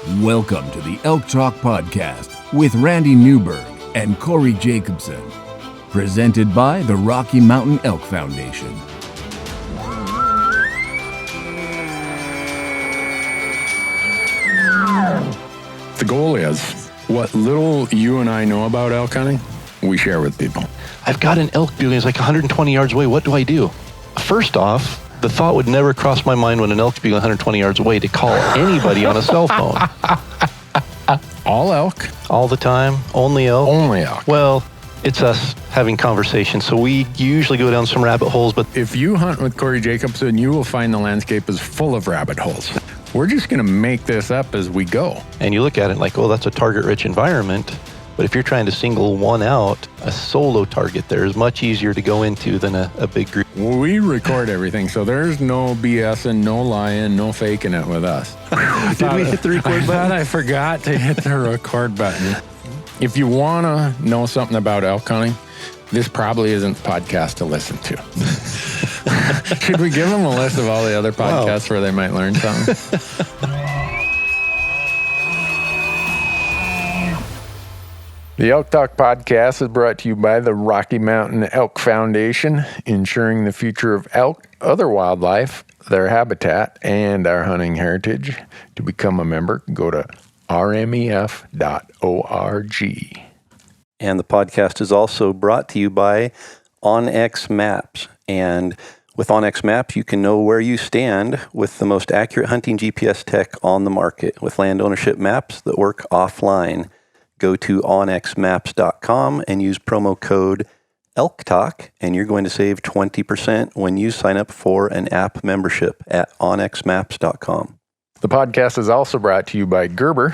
Welcome to the Elk Talk Podcast with Randy Newberg and Corey Jacobson. Presented by the Rocky Mountain Elk Foundation. The goal is, what little you and I know about elk hunting, we share with people. I've got an elk bugling, it's like 120 yards away. What do I do? First off, the thought would never cross my mind when an elk's bugling 120 yards away to call anybody on a cell phone. All elk? All the time? Only elk? Only elk. Well, it's us having conversations, so we usually go down some rabbit holes, but If you hunt with Corey Jacobson, you will find the landscape is full of rabbit holes. We're just going to make this up as we go. and you look at it like, oh, that's a target-rich environment. But if you're trying to single one out, a solo target there is much easier to go into than a big group. We record everything, so there's no BSing, no lying, no faking it with us. Did we hit the record I thought button? I forgot to hit the record button. If you want to know something about elk hunting, this probably isn't the podcast to listen to. Should we give them a list of all the other podcasts where they might learn something? The Elk Talk Podcast is brought to you by the Rocky Mountain Elk Foundation, ensuring the future of elk, other wildlife, their habitat, and our hunting heritage. To become a member, go to rmef.org. And the podcast is also brought to you by onX Maps. And with onX Maps, you can know where you stand with the most accurate hunting GPS tech on the market with land ownership maps that work offline. Go to onxmaps.com and use promo code ELKTALK, and you're going to save 20% when you sign up for an app membership at onxmaps.com. The podcast is also brought to you by Gerber.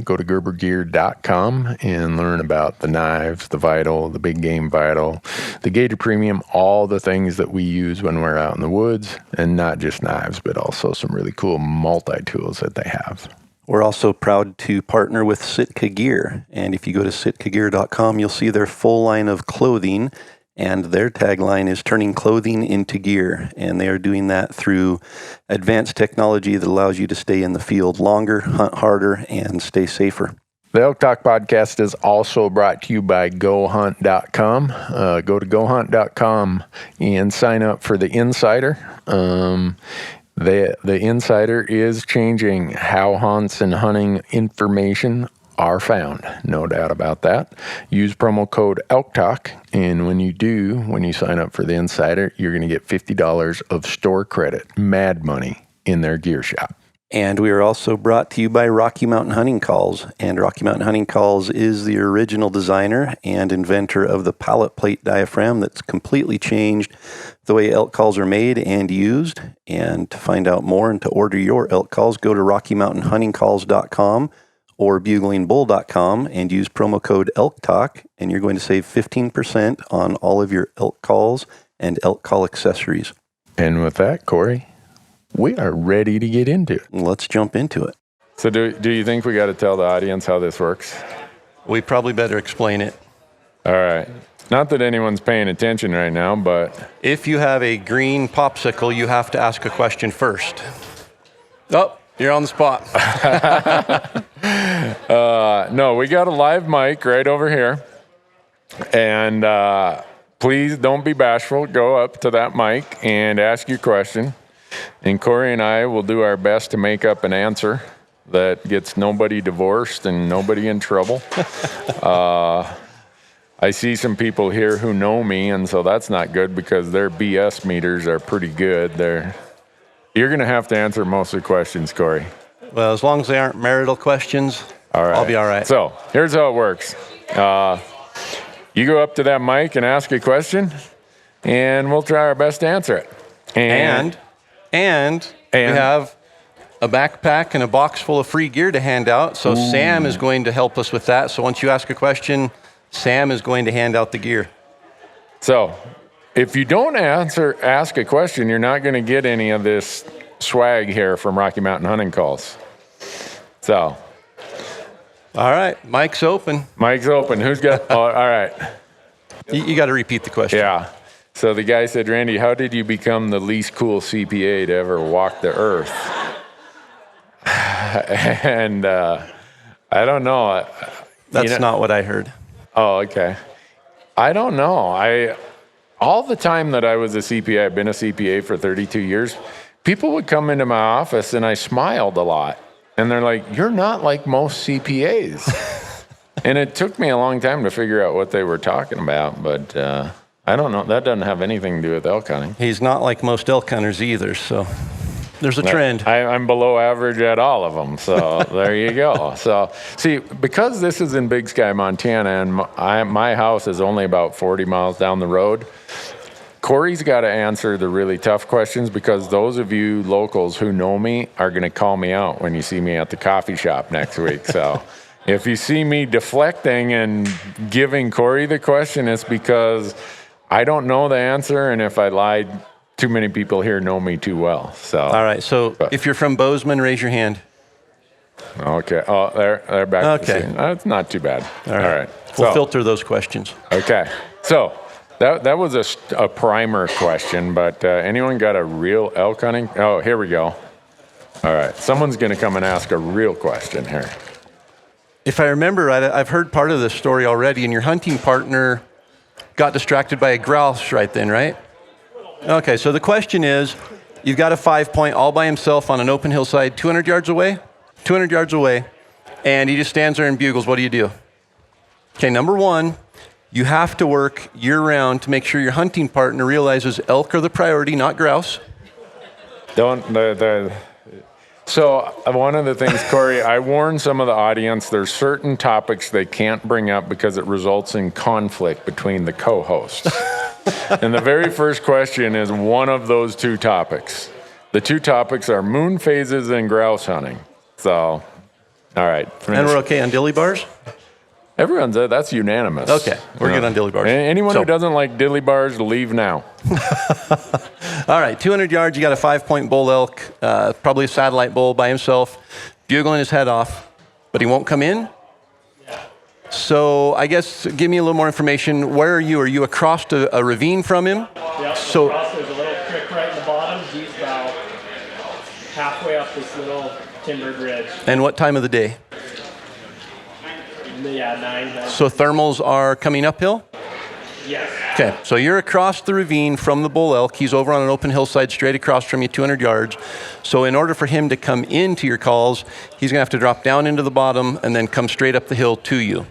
Go to gerbergear.com and learn about the knives, the Vital, the Big Game Vital, the Gator Premium, all the things that we use when we're out in the woods, and not just knives, but also some really cool multi-tools that they have. We're also proud to partner with Sitka Gear. And if you go to sitkagear.com, you'll see their full line of clothing. And their tagline is turning clothing into gear. And they are doing that through advanced technology that allows you to stay in the field longer, hunt harder, and stay safer. The Elk Talk Podcast is also brought to you by GoHunt.com. Go to GoHunt.com and sign up for the Insider. The Insider is changing how hunts and hunting information are found. No doubt about that. Use promo code ELKTALK, and when you sign up for the Insider, you're going to get $50 of store credit, mad money, in their gear shop. And we are also brought to you by Rocky Mountain Hunting Calls. And Rocky Mountain Hunting Calls is the original designer and inventor of the pallet plate diaphragm that's completely changed the way elk calls are made and used. And to find out more and to order your elk calls, go to RockyMountainHuntingCalls.com or BuglingBull.com and use promo code ELKTALK, and you're going to save 15% on all of your elk calls and elk call accessories. And with that, Corey, we are ready to get into it. Let's jump into it. So do you think we got to tell the audience how this works? We probably better explain it. All right. Not that anyone's paying attention right now, but If you have a green popsicle, you have to ask a question first. Oh, you're on the spot. no, we got a live mic right over here. And please don't be bashful. Go up to that mic and ask your question. And Corey and I will do our best to make up an answer that gets nobody divorced and nobody in trouble. I see some people here who know me, and so that's not good because their BS meters are pretty good. You're going to have to answer most of the questions, Corey. Well, as long as they aren't marital questions, All right. I'll be all right. So here's how it works. You go up to that mic and ask a question, and we'll try our best to answer it. And we have a backpack and a box full of free gear to hand out. So Sam is going to help us with that. So once you ask a question, Sam is going to hand out the gear. So if you don't ask a question, you're not going to get any of this swag here from Rocky Mountain Hunting Calls. So. All right. Mic's open. Mic's open. Who's got? All right. You got to repeat the question. Yeah. So the guy said, Randy, how did you become the least cool CPA to ever walk the earth? And I don't know. That's not what I heard. Oh, okay. I don't know. All the time that I was a CPA, I've been a CPA for 32 years, people would come into my office and I smiled a lot. And they're like, you're not like most CPAs. And it took me a long time to figure out what they were talking about. But I don't know. That doesn't have anything to do with elk hunting. He's not like most elk hunters either, so there's a trend. I'm below average at all of them, so there you go. So, see, because this is in Big Sky, Montana, and my house is only about 40 miles down the road, Corey's got to answer the really tough questions, because those of you locals who know me are going to call me out when you see me at the coffee shop next week. So if you see me deflecting and giving Corey the question, it's because I don't know the answer, and if I lied, too many people here know me too well. So all right. So if you're from Bozeman, raise your hand. Okay. Oh, they're back. Okay. It's not too bad. All right. We'll filter those questions. Okay. So that was a primer question, but anyone got a real elk hunting? Oh, here we go. All right. Someone's going to come and ask a real question here. If I remember right, I've heard part of this story already, and your hunting partner got distracted by a grouse right then, right? Okay, so the question is, you've got a 5-point all by himself on an open hillside 200 yards away, and he just stands there and bugles. What do you do? Okay, number one, you have to work year-round to make sure your hunting partner realizes elk are the priority, not grouse. So one of the things, Corey, I warn some of the audience, there's certain topics they can't bring up because it results in conflict between the co-hosts. And the very first question is one of those two topics. The two topics are moon phases and grouse hunting. So, all right. And we're okay on dilly bars? Everyone's that's unanimous. Okay, we're good on dilly bars. Anyone who doesn't like dilly bars, leave now. All right, 200 yards, you got a 5-point bull elk, probably a satellite bull by himself, bugling his head off, but he won't come in? Yeah. So I guess give me a little more information. Where are you? Are you across a ravine from him? Yeah, so across, there's a little creek right in the bottom. He's about halfway up this little timbered ridge. And what time of the day? Yeah, 9. So thermals are coming uphill? Yes. Okay, so you're across the ravine from the bull elk. He's over on an open hillside straight across from you, 200 yards. So in order for him to come into your calls, he's going to have to drop down into the bottom and then come straight up the hill to you.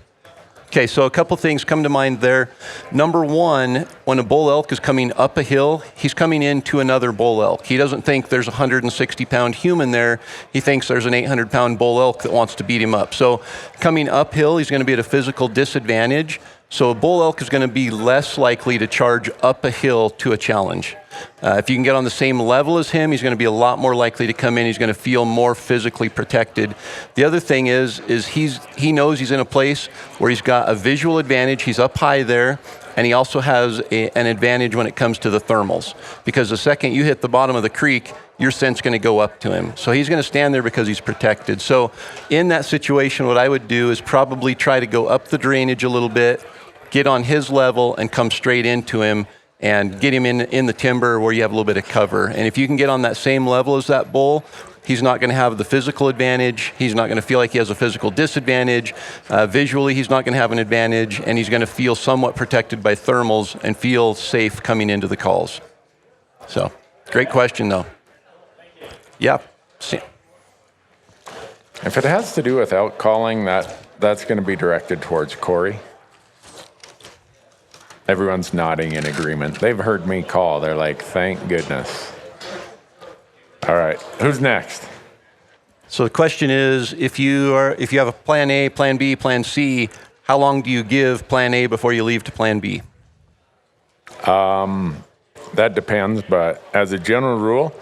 Okay, so a couple things come to mind there. Number one, when a bull elk is coming up a hill, he's coming into another bull elk. He doesn't think there's a 160-pound human there. He thinks there's an 800-pound bull elk that wants to beat him up. So coming uphill, he's going to be at a physical disadvantage. So a bull elk is going to be less likely to charge up a hill to a challenge. If you can get on the same level as him, he's going to be a lot more likely to come in. He's going to feel more physically protected. The other thing is he knows he's in a place where he's got a visual advantage. He's up high there, and he also has an advantage when it comes to the thermals. Because the second you hit the bottom of the creek, your scent's going to go up to him. So he's going to stand there because he's protected. So in that situation, what I would do is probably try to go up the drainage a little bit, get on his level, and come straight into him and get him in the timber where you have a little bit of cover. And if you can get on that same level as that bull, he's not going to have the physical advantage. He's not going to feel like he has a physical disadvantage. Visually, he's not going to have an advantage, and he's going to feel somewhat protected by thermals and feel safe coming into the calls. So, great question, though. Yeah. If it has to do with elk calling, that's going to be directed towards Corey. Everyone's nodding in agreement. They've heard me call. They're like, thank goodness. All right, who's next? So the question is, if you have a plan A, plan B, plan C, how long do you give plan A before you leave to plan B? That depends, but as a general rule,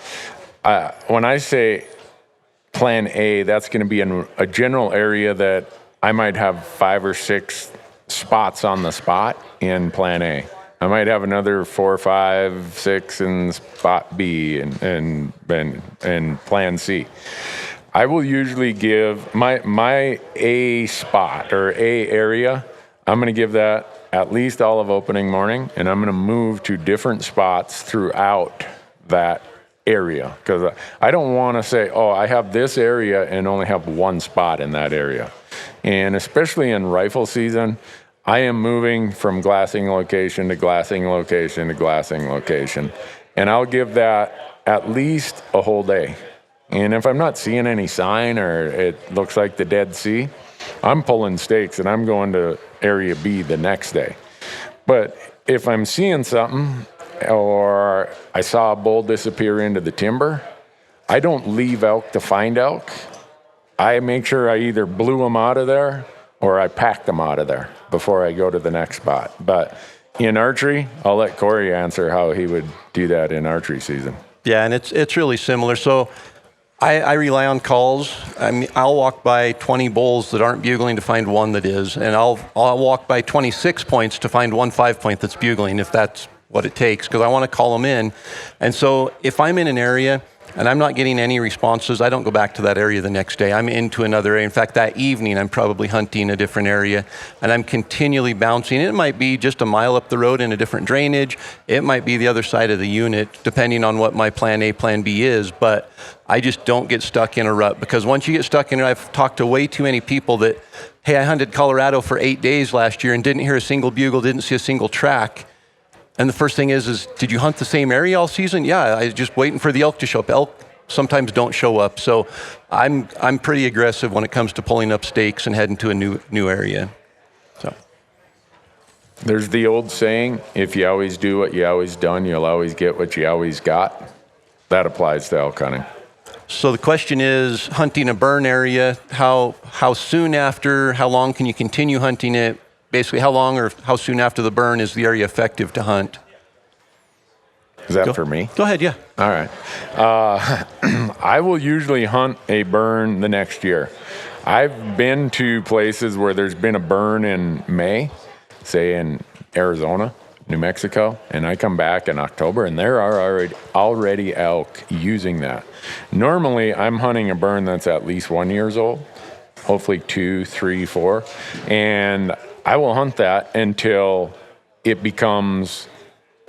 when I say plan A, that's going to be in a general area that I might have 5 or 6 spots on the spot in plan A. I might have another 4, 5, 6 in spot B and plan C. I will usually give my A spot or A area, I'm going to give that at least all of opening morning, and I'm going to move to different spots throughout that area, because I don't want to say, oh, I have this area and only have one spot in that area. And especially in rifle season, I am moving from glassing location to glassing location to glassing location. And I'll give that at least a whole day. And if I'm not seeing any sign or it looks like the Dead Sea, I'm pulling stakes and I'm going to area B the next day. But if I'm seeing something or I saw a bull disappear into the timber, I don't leave elk to find elk. I make sure I either blew them out of there or I packed them out of there before I go to the next spot. But in archery, I'll let Corey answer how he would do that in archery season. Yeah, and it's really similar. So I rely on calls. I mean, I'll walk by 20 bulls that aren't bugling to find one that is, and I'll walk by 26 points to find one 5-point that's bugling, if that's what it takes, because I want to call them in. And so if I'm in an area and I'm not getting any responses, I don't go back to that area the next day. I'm into another area. In fact, that evening, I'm probably hunting a different area, and I'm continually bouncing. It might be just a mile up the road in a different drainage. It might be the other side of the unit, depending on what my plan A, plan B is, but I just don't get stuck in a rut, because once you get stuck in it, I've talked to way too many people that, hey, I hunted Colorado for 8 days last year and didn't hear a single bugle, didn't see a single track. And the first thing is did you hunt the same area all season? Yeah, I was just waiting for the elk to show up. Elk sometimes don't show up. So I'm pretty aggressive when it comes to pulling up stakes and heading to a new area. So there's the old saying, if you always do what you always done, you'll always get what you always got. That applies to elk hunting. So the question is, hunting a burn area, how soon after, how long can you continue hunting it? Basically, how long or how soon after the burn is the area effective to hunt? Is that for me? Go ahead, yeah. All right. I will usually hunt a burn the next year. I've been to places where there's been a burn in May, say in Arizona, New Mexico, and I come back in October and there are already elk using that. Normally, I'm hunting a burn that's at least 1 year old, hopefully 2, 3, 4, and I will hunt that until it becomes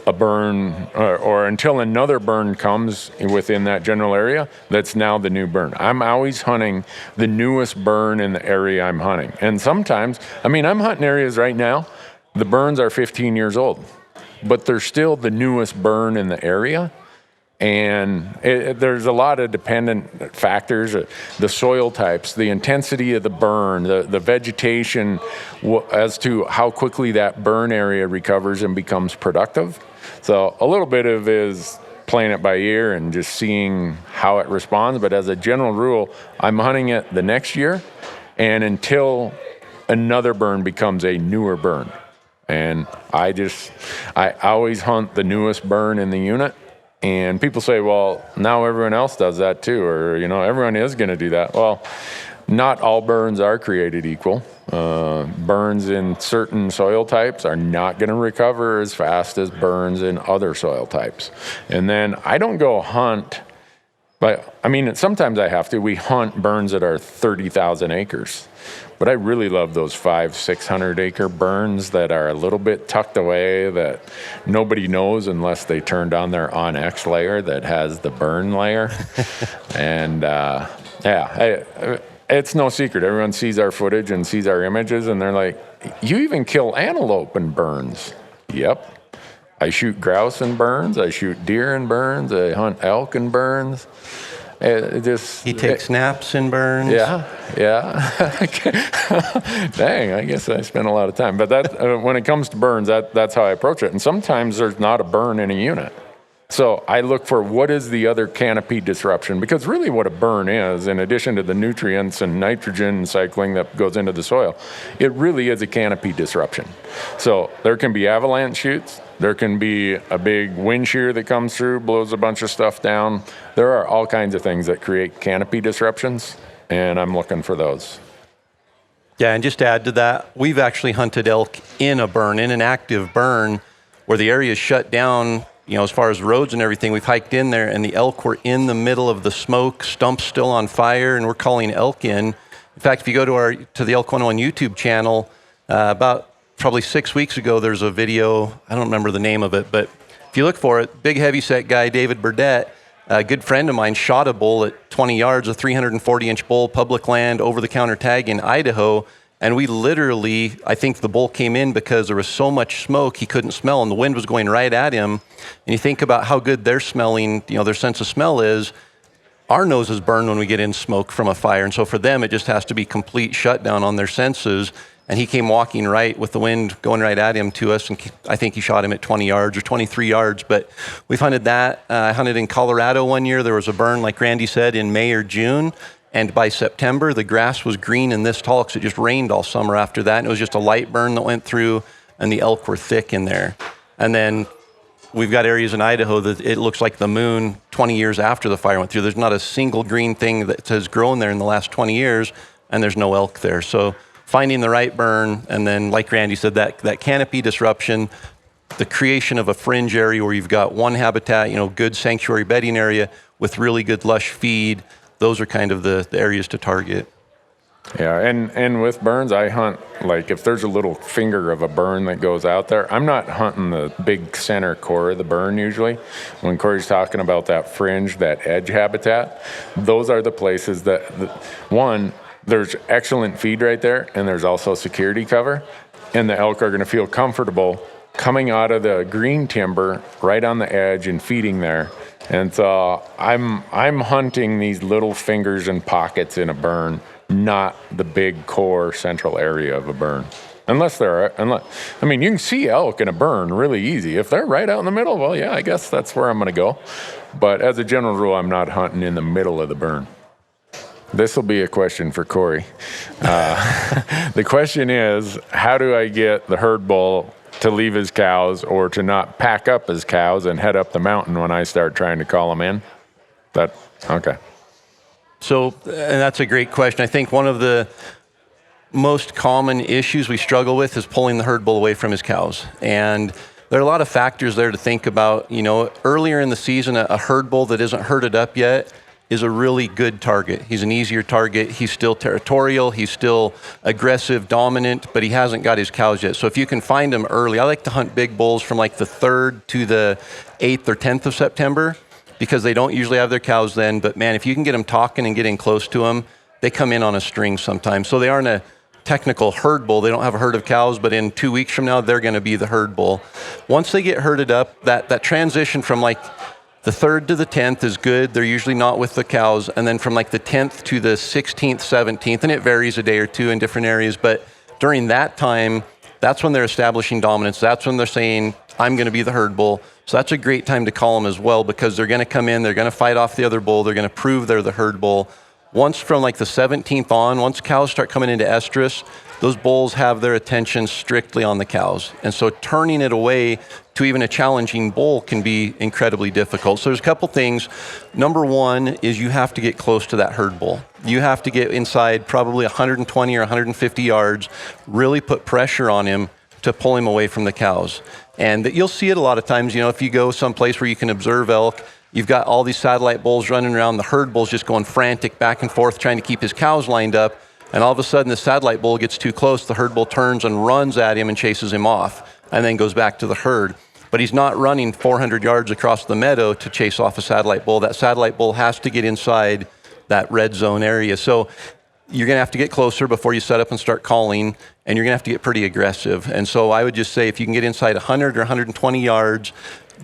a burn or until another burn comes within that general area that's now the new burn. I'm always hunting the newest burn in the area I'm hunting. And sometimes, I mean, I'm hunting areas right now, the burns are 15 years old, but they're still the newest burn in the area. And there's a lot of dependent factors, the soil types, the intensity of the burn, the vegetation, as to how quickly that burn area recovers and becomes productive. So a little bit of is playing it by ear and just seeing how it responds. But as a general rule, I'm hunting it the next year and until another burn becomes a newer burn. And I always hunt the newest burn in the unit. And people say, well, now everyone else does that too, or, everyone is going to do that. Well, not all burns are created equal. Burns in certain soil types are not going to recover as fast as burns in other soil types. And then I don't go hunt, but sometimes I have to. We hunt burns that are 30,000 acres. But I really love those 500-600 acre burns that are a little bit tucked away that nobody knows unless they turned on their OnX layer that has the burn layer. And it's no secret. Everyone sees our footage and sees our images and they're like, you even kill antelope in burns. Yep. I shoot grouse in burns. I shoot deer in burns. I hunt elk in burns. He takes naps in burns. Yeah. Dang, I guess I spent a lot of time. But that when it comes to burns, that's how I approach it. And sometimes there's not a burn in a unit. So I look for what is the other canopy disruption, because really what a burn is, in addition to the nutrients and nitrogen cycling that goes into the soil, it really is a canopy disruption. So there can be avalanche shoots. There can be a big wind shear that comes through, blows a bunch of stuff down. There are all kinds of things that create canopy disruptions, and I'm looking for those. Yeah, and just to add to that, we've actually hunted elk in a burn, in an active burn, where the area is shut down, as far as roads and everything. We've hiked in there, and the elk were in the middle of the smoke, stumps still on fire, and we're calling elk in. In fact, if you go to the Elk 101 YouTube channel, about probably 6 weeks ago, there's a video, I don't remember the name of it, but if you look for it, big heavyset guy, David Burdett, A good friend of mine shot a bull at 20 yards, a 340-inch bull, public land, over-the-counter tag in Idaho. And we literally, I think the bull came in because there was so much smoke he couldn't smell, and the wind was going right at him. And you think about how good they're smelling, their sense of smell is. Our noses burn when we get in smoke from a fire. And so for them, it just has to be complete shutdown on their senses. And he came walking right with the wind going right at him to us. And I think he shot him at 20 yards or 23 yards. But we've hunted that. I hunted in Colorado one year. There was a burn, like Randy said, in May or June. And by September, the grass was green and this tall because it just rained all summer after that. And it was just a light burn that went through, and the elk were thick in there. And then we've got areas in Idaho that it looks like the moon 20 years after the fire went through. There's not a single green thing that has grown there in the last 20 years, and there's no elk there. So finding the right burn, and then like Randy said, that canopy disruption, the creation of a fringe area where you've got one habitat, good sanctuary bedding area with really good lush feed. Those are kind of the areas to target. Yeah, and with burns, I hunt, like, if there's a little finger of a burn that goes out there, I'm not hunting the big center core of the burn usually. When Corey's talking about that fringe, that edge habitat, those are the places that, one, there's excellent feed right there, and there's also security cover, and the elk are going to feel comfortable coming out of the green timber right on the edge and feeding there. And so I'm hunting these little fingers and pockets in a burn, not the big core central area of a burn. You can see elk in a burn really easy. If they're right out in the middle, well, yeah, I guess that's where I'm going to go. But as a general rule, I'm not hunting in the middle of the burn. This will be a question for Corey. The question is, how do I get the herd bull to leave his cows or to not pack up his cows and head up the mountain when I start trying to call them in? Okay. So, and that's a great question. I think one of the most common issues we struggle with is pulling the herd bull away from his cows. And there are a lot of factors there to think about. Earlier in the season, a herd bull that isn't herded up yet is a really good target. He's an easier target. He's still territorial. He's still aggressive, dominant, but he hasn't got his cows yet. So if you can find him early, I like to hunt big bulls from like the 3rd to the 8th or 10th of September because they don't usually have their cows then. But man, if you can get them talking and getting close to them, they come in on a string sometimes. So they aren't a technical herd bull. They don't have a herd of cows, but in 2 weeks from now, they're going to be the herd bull. Once they get herded up, that transition from like the 3rd to the 10th is good. They're usually not with the cows. And then from like the 10th to the 16th, 17th, and it varies a day or two in different areas. But during that time, that's when they're establishing dominance. That's when they're saying, I'm going to be the herd bull. So that's a great time to call them as well because they're going to come in, they're going to fight off the other bull. They're going to prove they're the herd bull. Once from like the 17th on, once cows start coming into estrus, those bulls have their attention strictly on the cows. And so turning it away to even a challenging bull can be incredibly difficult. So there's a couple things. Number one is you have to get close to that herd bull. You have to get inside probably 120 or 150 yards, really put pressure on him to pull him away from the cows. And you'll see it a lot of times, if you go someplace where you can observe elk, you've got all these satellite bulls running around, the herd bull's just going frantic back and forth trying to keep his cows lined up. And all of a sudden, the satellite bull gets too close. The herd bull turns and runs at him and chases him off and then goes back to the herd. But he's not running 400 yards across the meadow to chase off a satellite bull. That satellite bull has to get inside that red zone area. So you're going to have to get closer before you set up and start calling, and you're going to have to get pretty aggressive. And so I would just say if you can get inside 100 or 120 yards,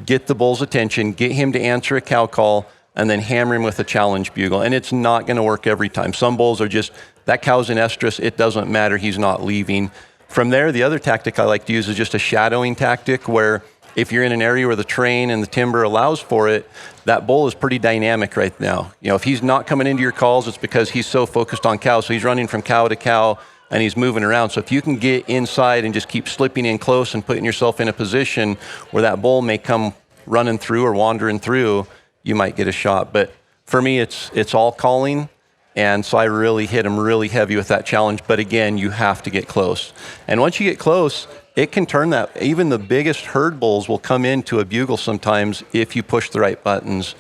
get the bull's attention, get him to answer a cow call, and then hammer him with a challenge bugle. And it's not going to work every time. Some bulls are just, that cow's in estrus, it doesn't matter, he's not leaving. From there, the other tactic I like to use is just a shadowing tactic where if you're in an area where the terrain and the timber allows for it, that bull is pretty dynamic right now. If he's not coming into your calls, it's because he's so focused on cows. So he's running from cow to cow and he's moving around. So if you can get inside and just keep slipping in close and putting yourself in a position where that bull may come running through or wandering through, you might get a shot. But for me, it's all calling. And so I really hit him really heavy with that challenge. But again, you have to get close. And once you get close, it can turn that. Even the biggest herd bulls will come into a bugle sometimes if you push the right buttons.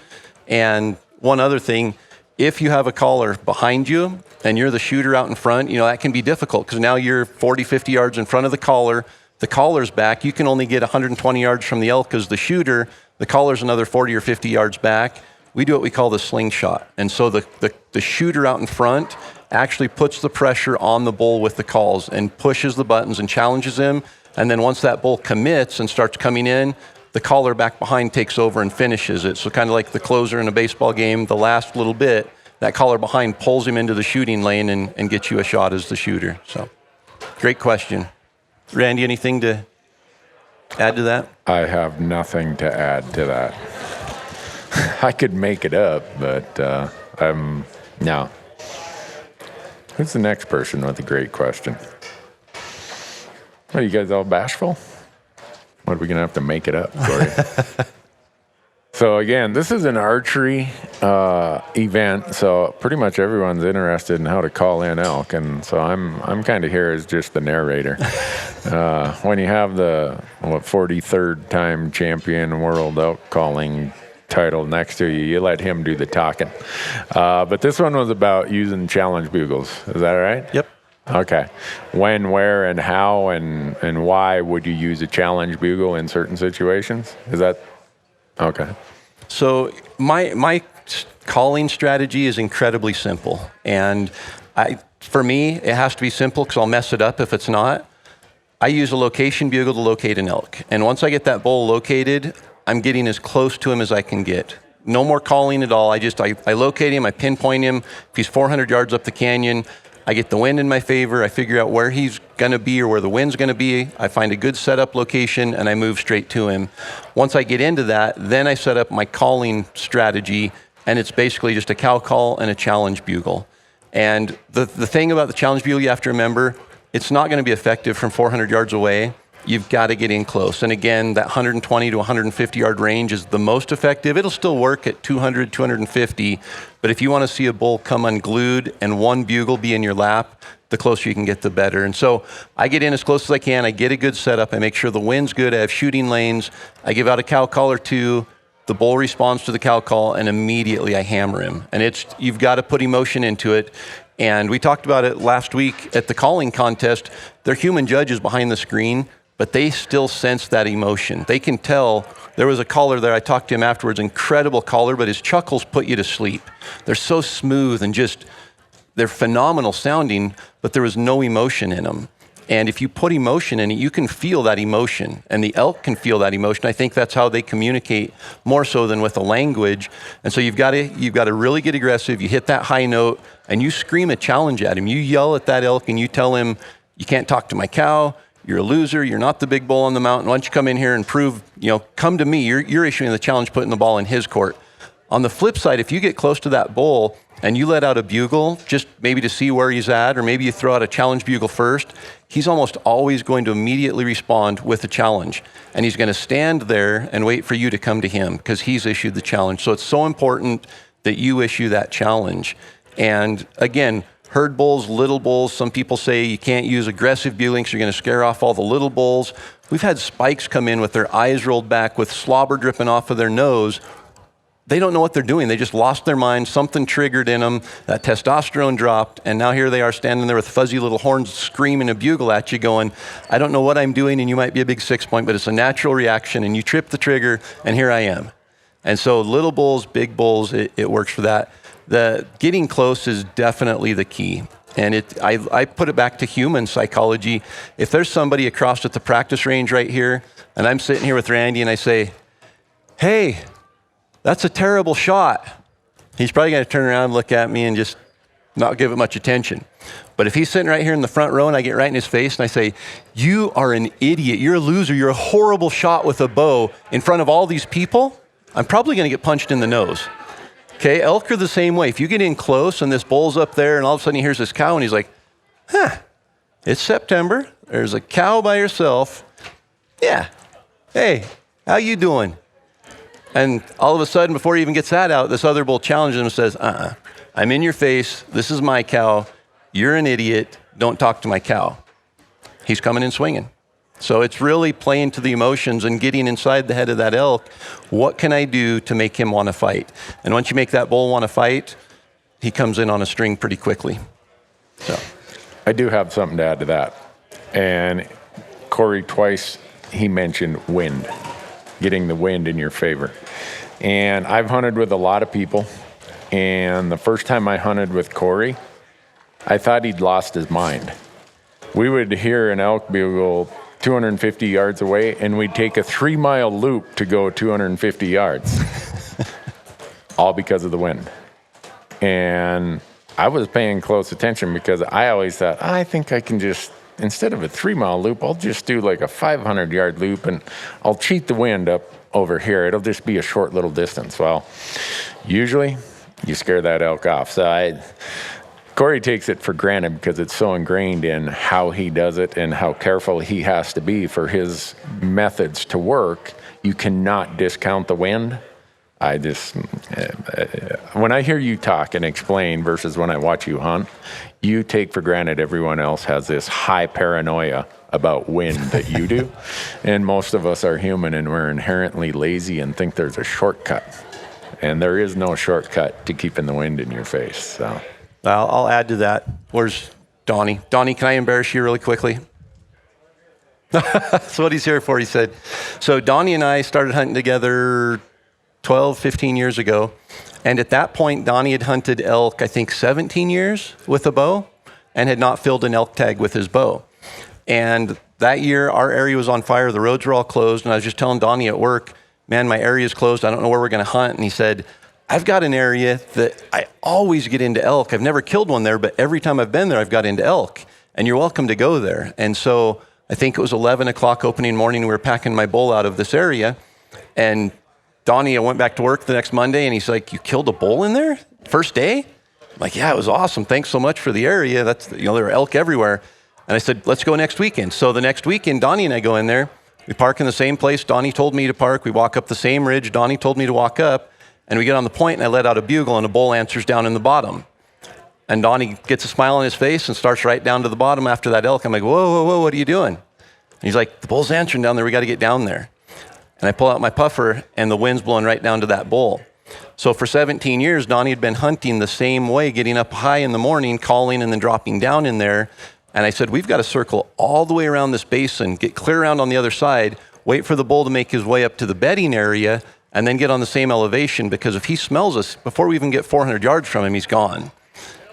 And one other thing, if you have a caller behind you and you're the shooter out in front, that can be difficult because now you're 40, 50 yards in front of the caller's back. You can only get 120 yards from the elk as the shooter. The caller's another 40 or 50 yards back. we do what we call the slingshot. And so the shooter out in front actually puts the pressure on the bull with the calls and pushes the buttons and challenges him. And then once that bull commits and starts coming in, the caller back behind takes over and finishes it. So kind of like the closer in a baseball game, the last little bit, that caller behind pulls him into the shooting lane and gets you a shot as the shooter. So great question. Randy, anything to add to that? I have nothing to add to that. I could make it up, but no. Who's the next person with a great question? Are you guys all bashful? What, are we going to have to make it up, Corey? So again, this is an archery event, so pretty much everyone's interested in how to call in elk, and so I'm kind of here as just the narrator. When you have the 43rd time champion world elk calling title next to you, you let him do the talking. But this one was about using challenge bugles. Is that right? Yep. Okay. When, where, and how, and why would you use a challenge bugle in certain situations? Is that okay? So my calling strategy is incredibly simple, and for me it has to be simple because I'll mess it up if it's not. I use a location bugle to locate an elk, and once I get that bull located, I'm getting as close to him as I can get. No more calling at all. I locate him, I pinpoint him. If he's 400 yards up the canyon, I get the wind in my favor. I figure out where he's going to be or where the wind's going to be. I find a good setup location and I move straight to him. Once I get into that, then I set up my calling strategy, and it's basically just a cow call and a challenge bugle. And the thing about the challenge bugle you have to remember, it's not going to be effective from 400 yards away. You've got to get in close. And again, that 120 to 150 yard range is the most effective. It'll still work at 200, 250. But if you want to see a bull come unglued and one bugle be in your lap, the closer you can get, the better. And so I get in as close as I can. I get a good setup. I make sure the wind's good. I have shooting lanes. I give out a cow call or two. The bull responds to the cow call, and immediately I hammer him. And you've got to put emotion into it. And we talked about it last week at the calling contest. They're human judges behind the screen, but they still sense that emotion. They can tell. There was a caller there, I talked to him afterwards, incredible caller, but his chuckles put you to sleep. They're so smooth and they're phenomenal sounding, but there was no emotion in them. And if you put emotion in it, you can feel that emotion, and the elk can feel that emotion. I think that's how they communicate more so than with a language. And so you've got to really get aggressive. You hit that high note, and you scream a challenge at him. You yell at that elk, and you tell him, you can't talk to my cow. You're a loser. You're not the big bull on the mountain. Why don't you come in here and prove, come to me. You're issuing the challenge, putting the ball in his court. On the flip side, if you get close to that bull and you let out a bugle, just maybe to see where he's at, or maybe you throw out a challenge bugle first, he's almost always going to immediately respond with a challenge. And he's going to stand there and wait for you to come to him because he's issued the challenge. So it's so important that you issue that challenge. And again, herd bulls, little bulls, some people say you can't use aggressive bugling because you're going to scare off all the little bulls. We've had spikes come in with their eyes rolled back with slobber dripping off of their nose. They don't know what they're doing. They just lost their mind. Something triggered in them. That testosterone dropped. And now here they are standing there with fuzzy little horns screaming a bugle at you going, I don't know what I'm doing, and you might be a big 6-point, but it's a natural reaction, and you trip the trigger, and here I am. And so little bulls, big bulls, it works for that. The getting close is definitely the key. And I put it back to human psychology. If there's somebody across at the practice range right here, and I'm sitting here with Randy, and I say, hey, that's a terrible shot, he's probably going to turn around and look at me and just not give it much attention. But if he's sitting right here in the front row and I get right in his face and I say, you are an idiot, you're a loser, you're a horrible shot with a bow in front of all these people, I'm probably going to get punched in the nose. Okay, elk are the same way. If you get in close and this bull's up there and all of a sudden he hears this cow and he's like, it's September, there's a cow by herself. Yeah, hey, how you doing? And all of a sudden, before he even gets that out, this other bull challenges him and says, I'm in your face. This is my cow. You're an idiot. Don't talk to my cow. He's coming in swinging. So it's really playing to the emotions and getting inside the head of that elk. What can I do to make him want to fight? And once you make that bull want to fight, he comes in on a string pretty quickly. So I do have something to add to that. And Corey, twice he mentioned wind. Getting the wind in your favor. And I've hunted with a lot of people. And the first time I hunted with Corey, I thought he'd lost his mind. We would hear an elk bugle 250 yards away, and we'd take a 3-mile loop to go 250 yards, all because of the wind. And I was paying close attention because I always thought, I think I can just, instead of a 3-mile loop, I'll just do like a 500-yard loop, and I'll cheat the wind up over here. It'll just be a short little distance. Well, usually you scare that elk off. So Corey takes it for granted because it's so ingrained in how he does it and how careful he has to be for his methods to work. You cannot discount the wind. When I hear you talk and explain versus when I watch you hunt, you take for granted everyone else has this high paranoia about wind that you do. And most of us are human, and we're inherently lazy and think there's a shortcut. And there is no shortcut to keeping the wind in your face. So I'll add to that. Where's Donnie? Donnie, can I embarrass you really quickly? That's what he's here for, he said. So Donnie and I started hunting together 12, 15 years ago. And at that point, Donnie had hunted elk, I think 17 years with a bow, and had not filled an elk tag with his bow. And that year, our area was on fire. The roads were all closed. And I was just telling Donnie at work, man, my area is closed. I don't know where we're going to hunt. And he said, I've got an area that I always get into elk. I've never killed one there, but every time I've been there, I've got into elk. And you're welcome to go there. And so I think it was 11 o'clock opening morning. We were packing my bull out of this area. And Donnie, I went back to work the next Monday, and he's like, you killed a bull in there? First day? I'm like, yeah, it was awesome. Thanks so much for the area. There were elk everywhere. And I said, let's go next weekend. So the next weekend, Donnie and I go in there. We park in the same place Donnie told me to park. We walk up the same ridge Donnie told me to walk up. And we get on the point, and I let out a bugle, and a bull answers down in the bottom. And Donnie gets a smile on his face and starts right down to the bottom after that elk. I'm like, whoa, what are you doing? And he's like, the bull's answering down there. We got to get down there. And I pull out my puffer, and the wind's blowing right down to that bull. So for 17 years, Donnie had been hunting the same way, getting up high in the morning, calling, and then dropping down in there. And I said, we've got to circle all the way around this basin, get clear around on the other side, wait for the bull to make his way up to the bedding area, and then get on the same elevation, because if he smells us, before we even get 400 yards from him, he's gone.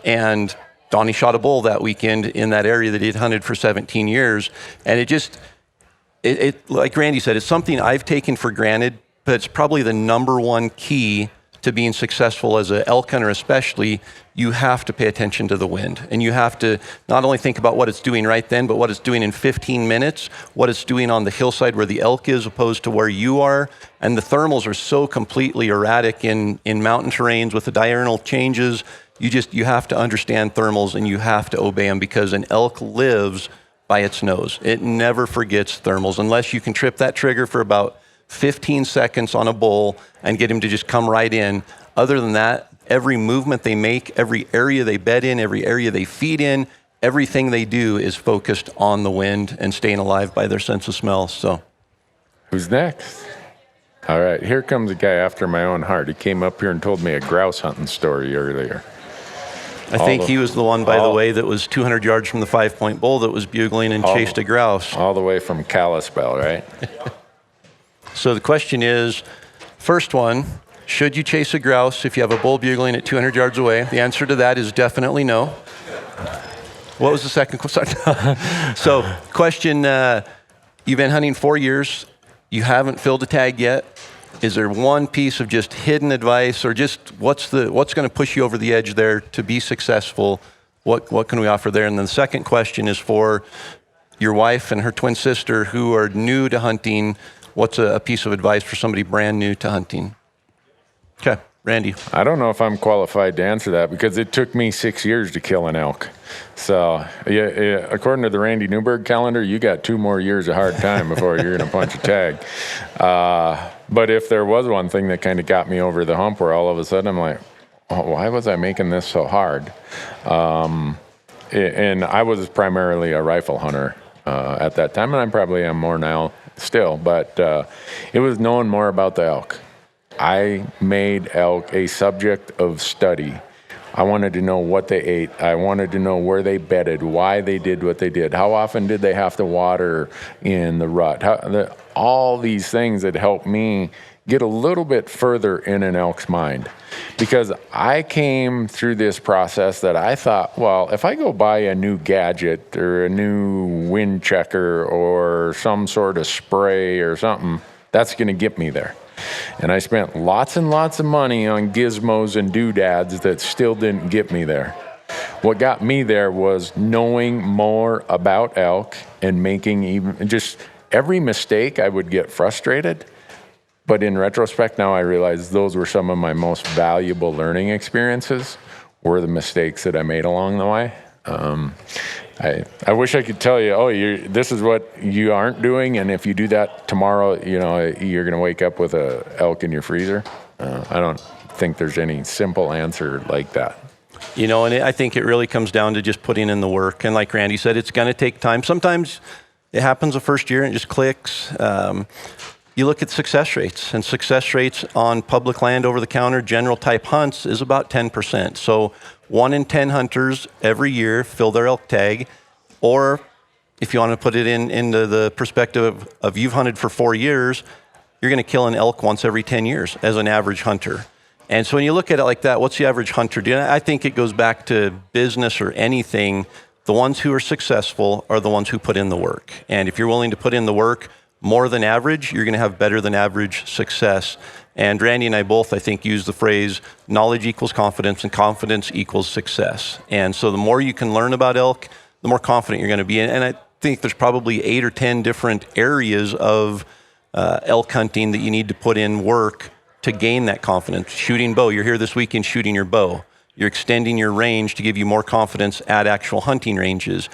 And Donnie shot a bull that weekend in that area that he'd hunted for 17 years. And it like Randy said, it's something I've taken for granted, but it's probably the number one key to being successful as an elk hunter especially. You have to pay attention to the wind, and you have to not only think about what it's doing right then, but what it's doing in 15 minutes, what it's doing on the hillside where the elk is opposed to where you are. And the thermals are so completely erratic in mountain terrains with the diurnal changes. You have to understand thermals, and you have to obey them, because an elk lives by its nose. It never forgets thermals, unless you can trip that trigger for about 15 seconds on a bull and get him to just come right in. Other than that, every movement they make, every area they bed in, every area they feed in, everything they do is focused on the wind and staying alive by their sense of smell. So, who's next? All right, here comes a guy after my own heart. He came up here and told me a grouse hunting story earlier. I think he was the one, by the way, that was 200 yards from the 5-point bull that was bugling and chased a grouse. All the way from Kalispell, right? So the question is, first one, should you chase a grouse if you have a bull bugling at 200 yards away? The answer to that is definitely no. What was the second question? So question, you've been hunting 4 years. You haven't filled a tag yet. Is there one piece of just hidden advice, or just what's going to push you over the edge there to be successful? What can we offer there? And then the second question is for your wife and her twin sister who are new to hunting. What's a piece of advice for somebody brand new to hunting? Okay, Randy. I don't know if I'm qualified to answer that, because it took me 6 years to kill an elk. So, yeah, according to the Randy Newberg calendar, you got 2 more years of hard time before you're going to punch a tag. But if there was one thing that kind of got me over the hump, where all of a sudden I'm like, oh, why was I making this so hard? And I was primarily a rifle hunter at that time, and I probably am more now still. But it was knowing more about the elk. I made elk a subject of study. I wanted to know what they ate. I wanted to know where they bedded, why they did what they did, how often did they have to water in the rut, all these things that helped me get a little bit further in an elk's mind, because I came through this process that I thought, well, if I go buy a new gadget or a new wind checker or some sort of spray or something, that's going to get me there. And I spent lots and lots of money on gizmos and doodads that still didn't get me there. What got me there was knowing more about elk and making even just every mistake. I would get frustrated, but in retrospect now I realize those were some of my most valuable learning experiences, were the mistakes that I made along the way. I wish I could tell you, this is what you aren't doing, and if you do that tomorrow, you're going to wake up with a elk in your freezer. I don't think there's any simple answer like that. And I think it really comes down to just putting in the work. And like Randy said, it's going to take time. Sometimes it happens the first year and it just clicks. You look at success rates, and success rates on public land over-the-counter general type hunts is about 10%. So 1 in 10 hunters every year fill their elk tag. Or if you want to put it into the perspective of you've hunted for 4 years, you're going to kill an elk once every 10 years as an average hunter. And so when you look at it like that, what's the average hunter doing? I think it goes back to business or anything. The ones who are successful are the ones who put in the work. And if you're willing to put in the work more than average, you're going to have better than average success. And Randy and I both, I think, use the phrase knowledge equals confidence and confidence equals success. And so the more you can learn about elk, the more confident you're going to be. And I think there's probably 8 or 10 different areas of elk hunting that you need to put in work to gain that confidence. Shooting bow, you're here this weekend shooting your bow. You're extending your range to give you more confidence at actual hunting ranges.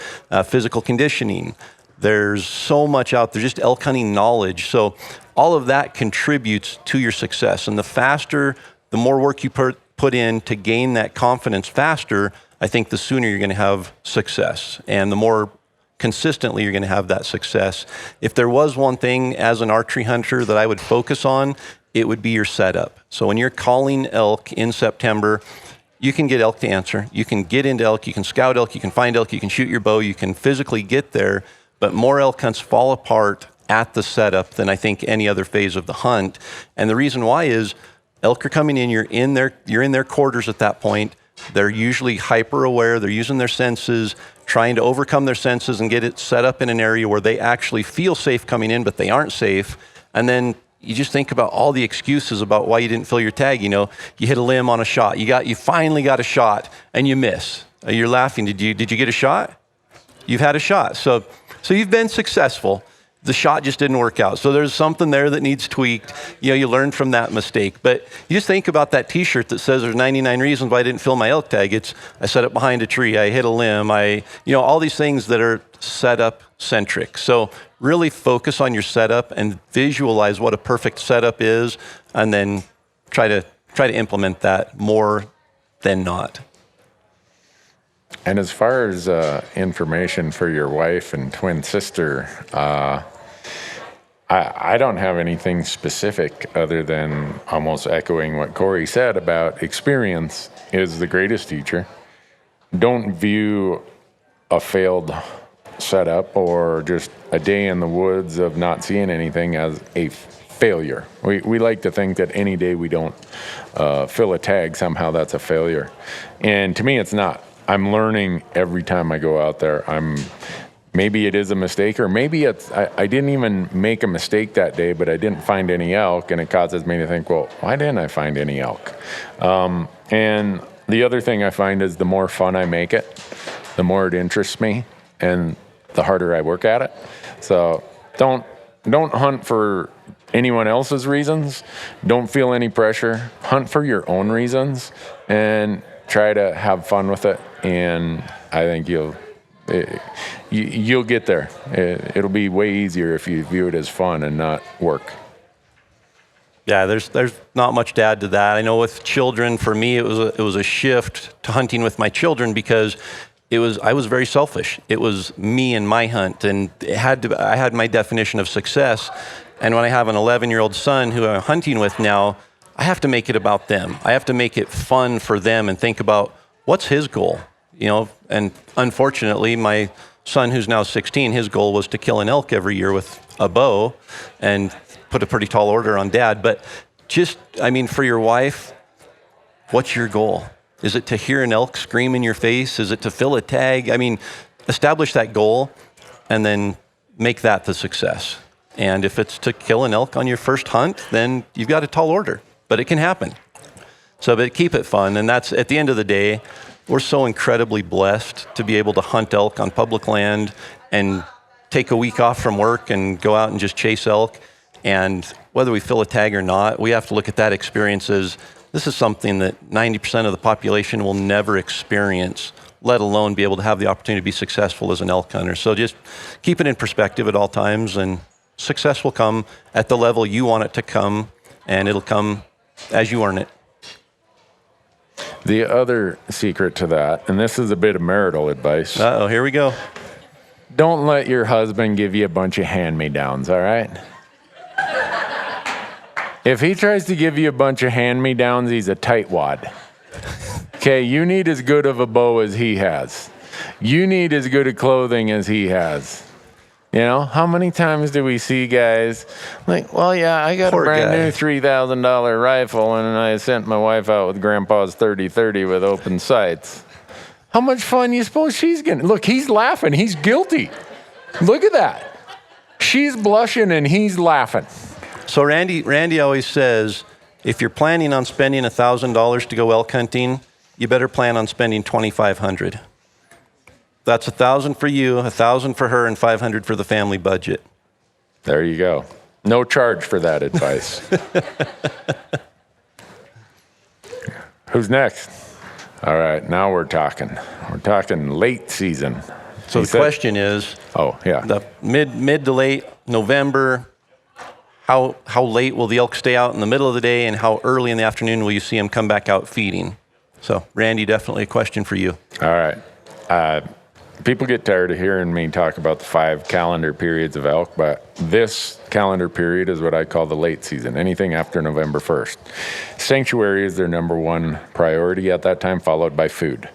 Physical conditioning. There's so much out there, just elk hunting knowledge. So all of that contributes to your success. And the more work you put in to gain that confidence faster, I think the sooner you're going to have success. And the more consistently you're going to have that success. If there was one thing as an archery hunter that I would focus on, it would be your setup. So when you're calling elk in September, you can get elk to answer. You can get into elk, you can scout elk, you can find elk, you can shoot your bow, you can physically get there, but more elk hunts fall apart at the setup than I think any other phase of the hunt. And the reason why is elk are coming in, you're in their quarters at that point. They're usually hyper aware, they're using their senses, trying to overcome their senses and get it set up in an area where they actually feel safe coming in, but they aren't safe. And then you just think about all the excuses about why you didn't fill your tag. You hit a limb on a shot. You finally got a shot and you miss. You're laughing. Did you get a shot? You've had a shot. So you've been successful. The shot just didn't work out. So there's something there that needs tweaked. You learn from that mistake. But you just think about that T-shirt that says there's 99 reasons why I didn't fill my elk tag. It's I set up behind a tree, I hit a limb, all these things that are setup centric. So really focus on your setup and visualize what a perfect setup is, and then try to implement that more than not. And as far as information for your wife and twin sister, I don't have anything specific other than almost echoing what Corey said about experience is the greatest teacher. Don't view a failed setup or just a day in the woods of not seeing anything as a failure. We like to think that any day we don't fill a tag, somehow that's a failure. And to me, it's not. I'm learning every time I go out there. Maybe it is a mistake, or maybe I didn't even make a mistake that day, but I didn't find any elk, and it causes me to think, well, why didn't I find any elk? And the other thing I find is the more fun I make it, the more it interests me, and the harder I work at it. So don't hunt for anyone else's reasons. Don't feel any pressure. Hunt for your own reasons, and try to have fun with it. And I think you'll get there. It'll be way easier if you view it as fun and not work. Yeah, there's not much to add to that. I know with children, for me, it was a shift to hunting with my children because I was very selfish. It was me and my hunt, and I had my definition of success. And when I have an 11-year-old son who I'm hunting with now, I have to make it about them. I have to make it fun for them and think about what's his goal. And unfortunately, my son, who's now 16, his goal was to kill an elk every year with a bow and put a pretty tall order on Dad. But for your wife, what's your goal? Is it to hear an elk scream in your face? Is it to fill a tag? Establish that goal and then make that the success. And if it's to kill an elk on your first hunt, then you've got a tall order, but it can happen. But keep it fun. And that's, at the end of the day, we're so incredibly blessed to be able to hunt elk on public land and take a week off from work and go out and just chase elk. And whether we fill a tag or not, we have to look at that experience as this is something that 90% of the population will never experience, let alone be able to have the opportunity to be successful as an elk hunter. So just keep it in perspective at all times, and success will come at the level you want it to come, and it'll come as you earn it. The other secret to that, and this is a bit of marital advice. Uh-oh, here we go. Don't let your husband give you a bunch of hand-me-downs, all right? If he tries to give you a bunch of hand-me-downs, he's a tightwad. Okay, you need as good of a bow as he has. You need as good of clothing as he has. You know, how many times do we see guys like, well, yeah, I got a brand new $3,000 rifle, and I sent my wife out with Grandpa's 30-30 with open sights. How much fun you suppose she's getting? Look, he's laughing. He's guilty. Look at that. She's blushing and he's laughing. So Randy always says, if you're planning on spending $1,000 to go elk hunting, you better plan on spending $2,500. That's $1,000 for you, $1,000 for her, and $500 for the family budget. There you go. No charge for that advice. Who's next? All right, now we're talking. We're talking late season. So the question is, the mid to late November, how late will the elk stay out in the middle of the day, and how early in the afternoon will you see them come back out feeding? So, Randy, definitely a question for you. All right. People get tired of hearing me talk about the 5 calendar periods of elk, but this calendar period is what I call the late season, anything after November 1st. Sanctuary is their number one priority at that time, followed by food.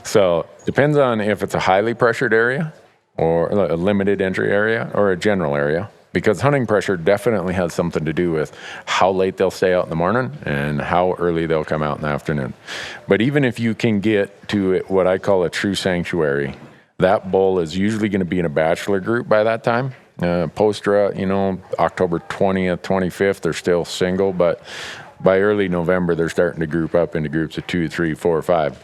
So depends on if it's a highly pressured area or a limited entry area or a general area, because hunting pressure definitely has something to do with how late they'll stay out in the morning and how early they'll come out in the afternoon. But even if you can get to what I call a true sanctuary, that bull is usually going to be in a bachelor group by that time. Post-rut, October 20th, 25th, they're still single, but by early November, they're starting to group up into groups of 2, 3, 4, 5.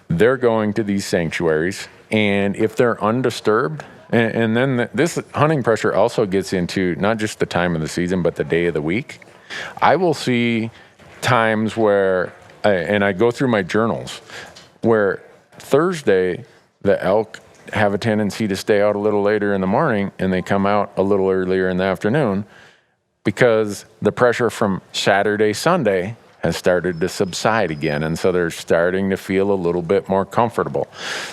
They're going to these sanctuaries, and if they're undisturbed, and then this hunting pressure also gets into not just the time of the season, but the day of the week. I will see times where, and I go through my journals, where Thursday, the elk have a tendency to stay out a little later in the morning, and they come out a little earlier in the afternoon because the pressure from Saturday, Sunday has started to subside again, and so they're starting to feel a little bit more comfortable.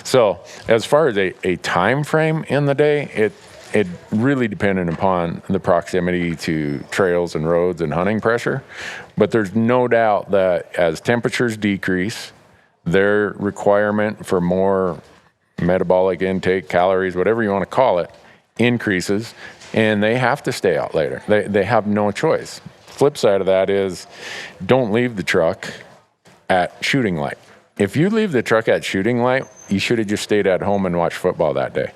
So as far as a time frame in the day, it really depended upon the proximity to trails and roads and hunting pressure. But there's no doubt that as temperatures decrease, their requirement for more metabolic intake, calories, whatever you want to call it, increases, and they have to stay out later. They have no choice. Flip side of that is, don't leave the truck at shooting light. If you leave the truck at shooting light, you should have just stayed at home and watched football that day.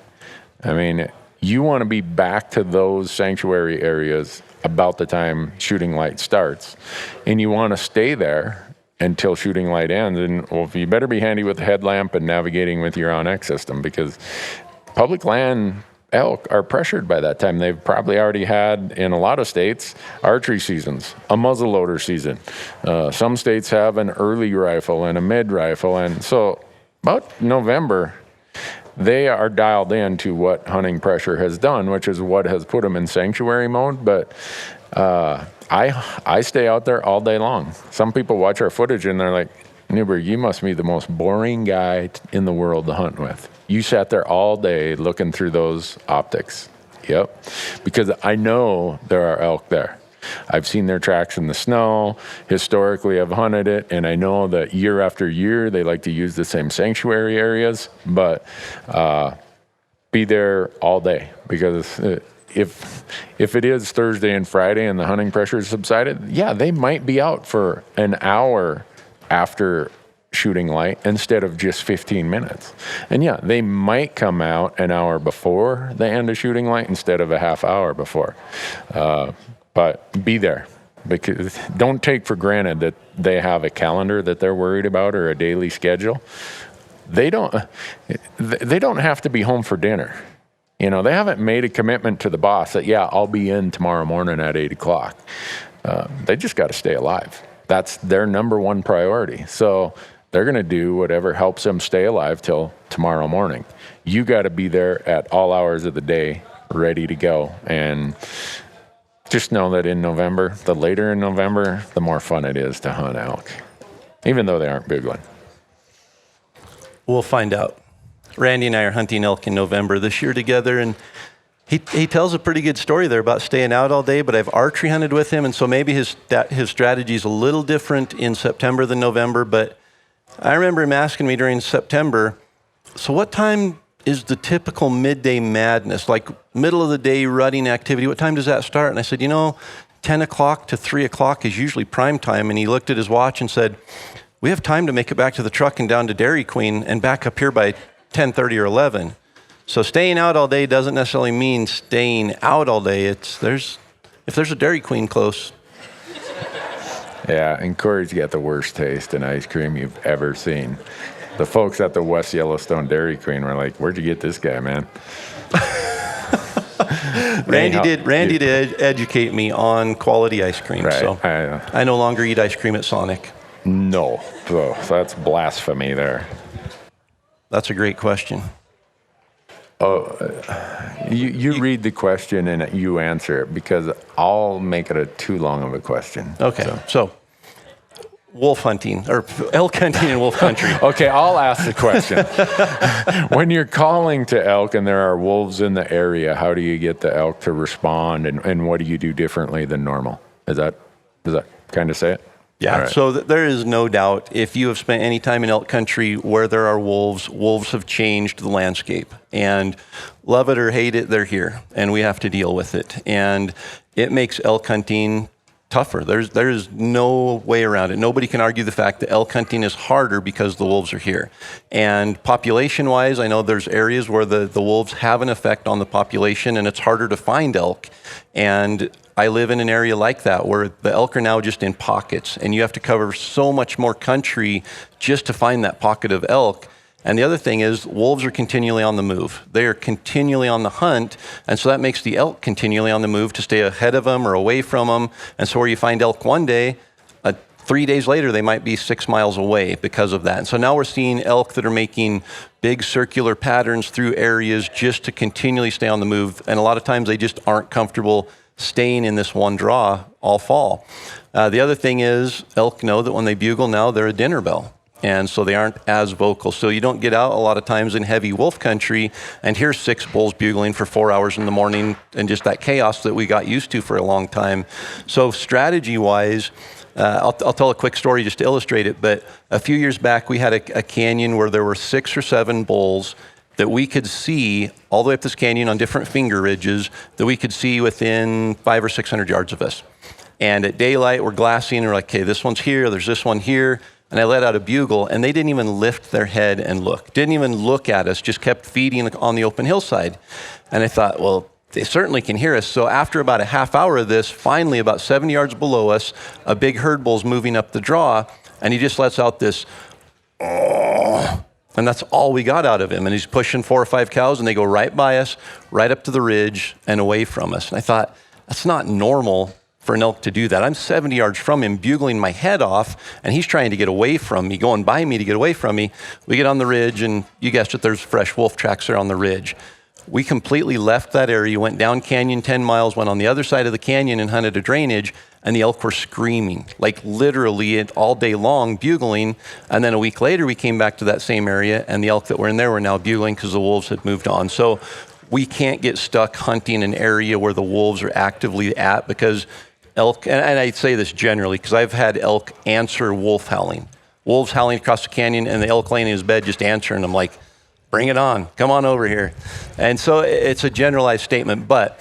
I mean, you want to be back to those sanctuary areas about the time shooting light starts, and you want to stay there until shooting light ends. And well, you better be handy with the headlamp and navigating with your on-X system, because public land elk are pressured by that time. They've probably already had, in a lot of states, archery seasons, a muzzleloader season. Some states have an early rifle and a mid rifle. And so about November, they are dialed in to what hunting pressure has done, which is what has put them in sanctuary mode. But I stay out there all day long. Some people watch our footage and they're like, Newberg, you must be the most boring guy in the world to hunt with. You sat there all day looking through those optics. Yep. Because I know there are elk there. I've seen their tracks in the snow. Historically, I've hunted it, and I know that year after year they like to use the same sanctuary areas, but be there all day, because if it is Thursday and Friday and the hunting pressure has subsided, yeah, they might be out for an hour after shooting light instead of just 15 minutes. And yeah, they might come out an hour before the end of shooting light instead of a half hour before. But be there, because don't take for granted that they have a calendar that they're worried about or a daily schedule. They don't have to be home for dinner. You know, they haven't made a commitment to the boss that, yeah, I'll be in tomorrow morning at 8 o'clock. They just got to stay alive. That's their number one priority. So they're going to do whatever helps them stay alive till tomorrow morning. You got to be there at all hours of the day, ready to go. And just know that in November, the later in November, the more fun it is to hunt elk, even though they aren't bugling. We'll find out. Randy and I are hunting elk in November this year together, and he tells a pretty good story there about staying out all day, but I've archery hunted with him, and so maybe his strategy is a little different in September than November, but I remember him asking me during September, so what time is the typical midday madness, like middle of the day rutting activity? What time does that start? And I said, 10 o'clock to 3 o'clock is usually prime time. And he looked at his watch and said, we have time to make it back to the truck and down to Dairy Queen and back up here by 10:30 or 11. So staying out all day doesn't necessarily mean staying out all day. If there's a Dairy Queen close. Yeah, and Corey's got the worst taste in ice cream you've ever seen. The folks at the West Yellowstone Dairy Queen were like, where'd you get this guy, man? Randy did educate me on quality ice cream. Right. So I no longer eat ice cream at Sonic. No. So that's blasphemy there. That's a great question. You read the question and you answer it, because I'll make it too long of a question. Okay, so wolf hunting, or elk hunting in wolf country. Okay, I'll ask the question. When you're calling to elk and there are wolves in the area, how do you get the elk to respond, and what do you do differently than normal? Does that kind of say it? Yeah, right. So there is no doubt, if you have spent any time in elk country where there are wolves have changed the landscape. And love it or hate it, they're here, and we have to deal with it. And it makes elk hunting tougher. There's no way around it. Nobody can argue the fact that elk hunting is harder because the wolves are here. And population-wise, I know there's areas where the wolves have an effect on the population, and it's harder to find elk. And I live in an area like that where the elk are now just in pockets, and you have to cover so much more country just to find that pocket of elk. And the other thing is, wolves are continually on the move. They are continually on the hunt, and so that makes the elk continually on the move to stay ahead of them or away from them. And so where you find elk one day, 3 days later, they might be 6 miles away because of that. And so now we're seeing elk that are making big circular patterns through areas just to continually stay on the move. And a lot of times they just aren't comfortable staying in this one draw all fall. The other thing is, elk know that when they bugle now, they're a dinner bell. And so they aren't as vocal. So you don't get out a lot of times in heavy wolf country and hear 6 bulls bugling for 4 hours in the morning, and just that chaos that we got used to for a long time. So strategy-wise, I'll tell a quick story just to illustrate it. But a few years back, we had a canyon where there were 6 or 7 bulls that we could see all the way up this canyon on different finger ridges that we could see within 500 or 600 yards of us. And at daylight, we're glassing, and we're like, okay, this one's here, there's this one here. And I let out a bugle, and they didn't even lift their head and look. Didn't even look at us, just kept feeding on the open hillside. And I thought, well, they certainly can hear us. So after about a half hour of this, finally about 70 yards below us, a big herd bull's moving up the draw, and he just lets out this, oh. And that's all we got out of him. And he's pushing 4 or 5 cows, and they go right by us, right up to the ridge and away from us. And I thought, that's not normal for an elk to do that. I'm 70 yards from him, bugling my head off, and he's trying to get away from me, going by me to get away from me. We get on the ridge, and you guessed it, there's fresh wolf tracks there on the ridge. We completely left that area, went down canyon 10 miles, went on the other side of the canyon and hunted a drainage, and the elk were screaming, like literally all day long, bugling. And then a week later, we came back to that same area, and the elk that were in there were now bugling because the wolves had moved on. So we can't get stuck hunting an area where the wolves are actively at, because elk, and I say this generally because I've had elk answer wolf howling. Wolves howling across the canyon, and the elk laying in his bed just answering. I'm like, bring it on, come on over here. And so it's a generalized statement, but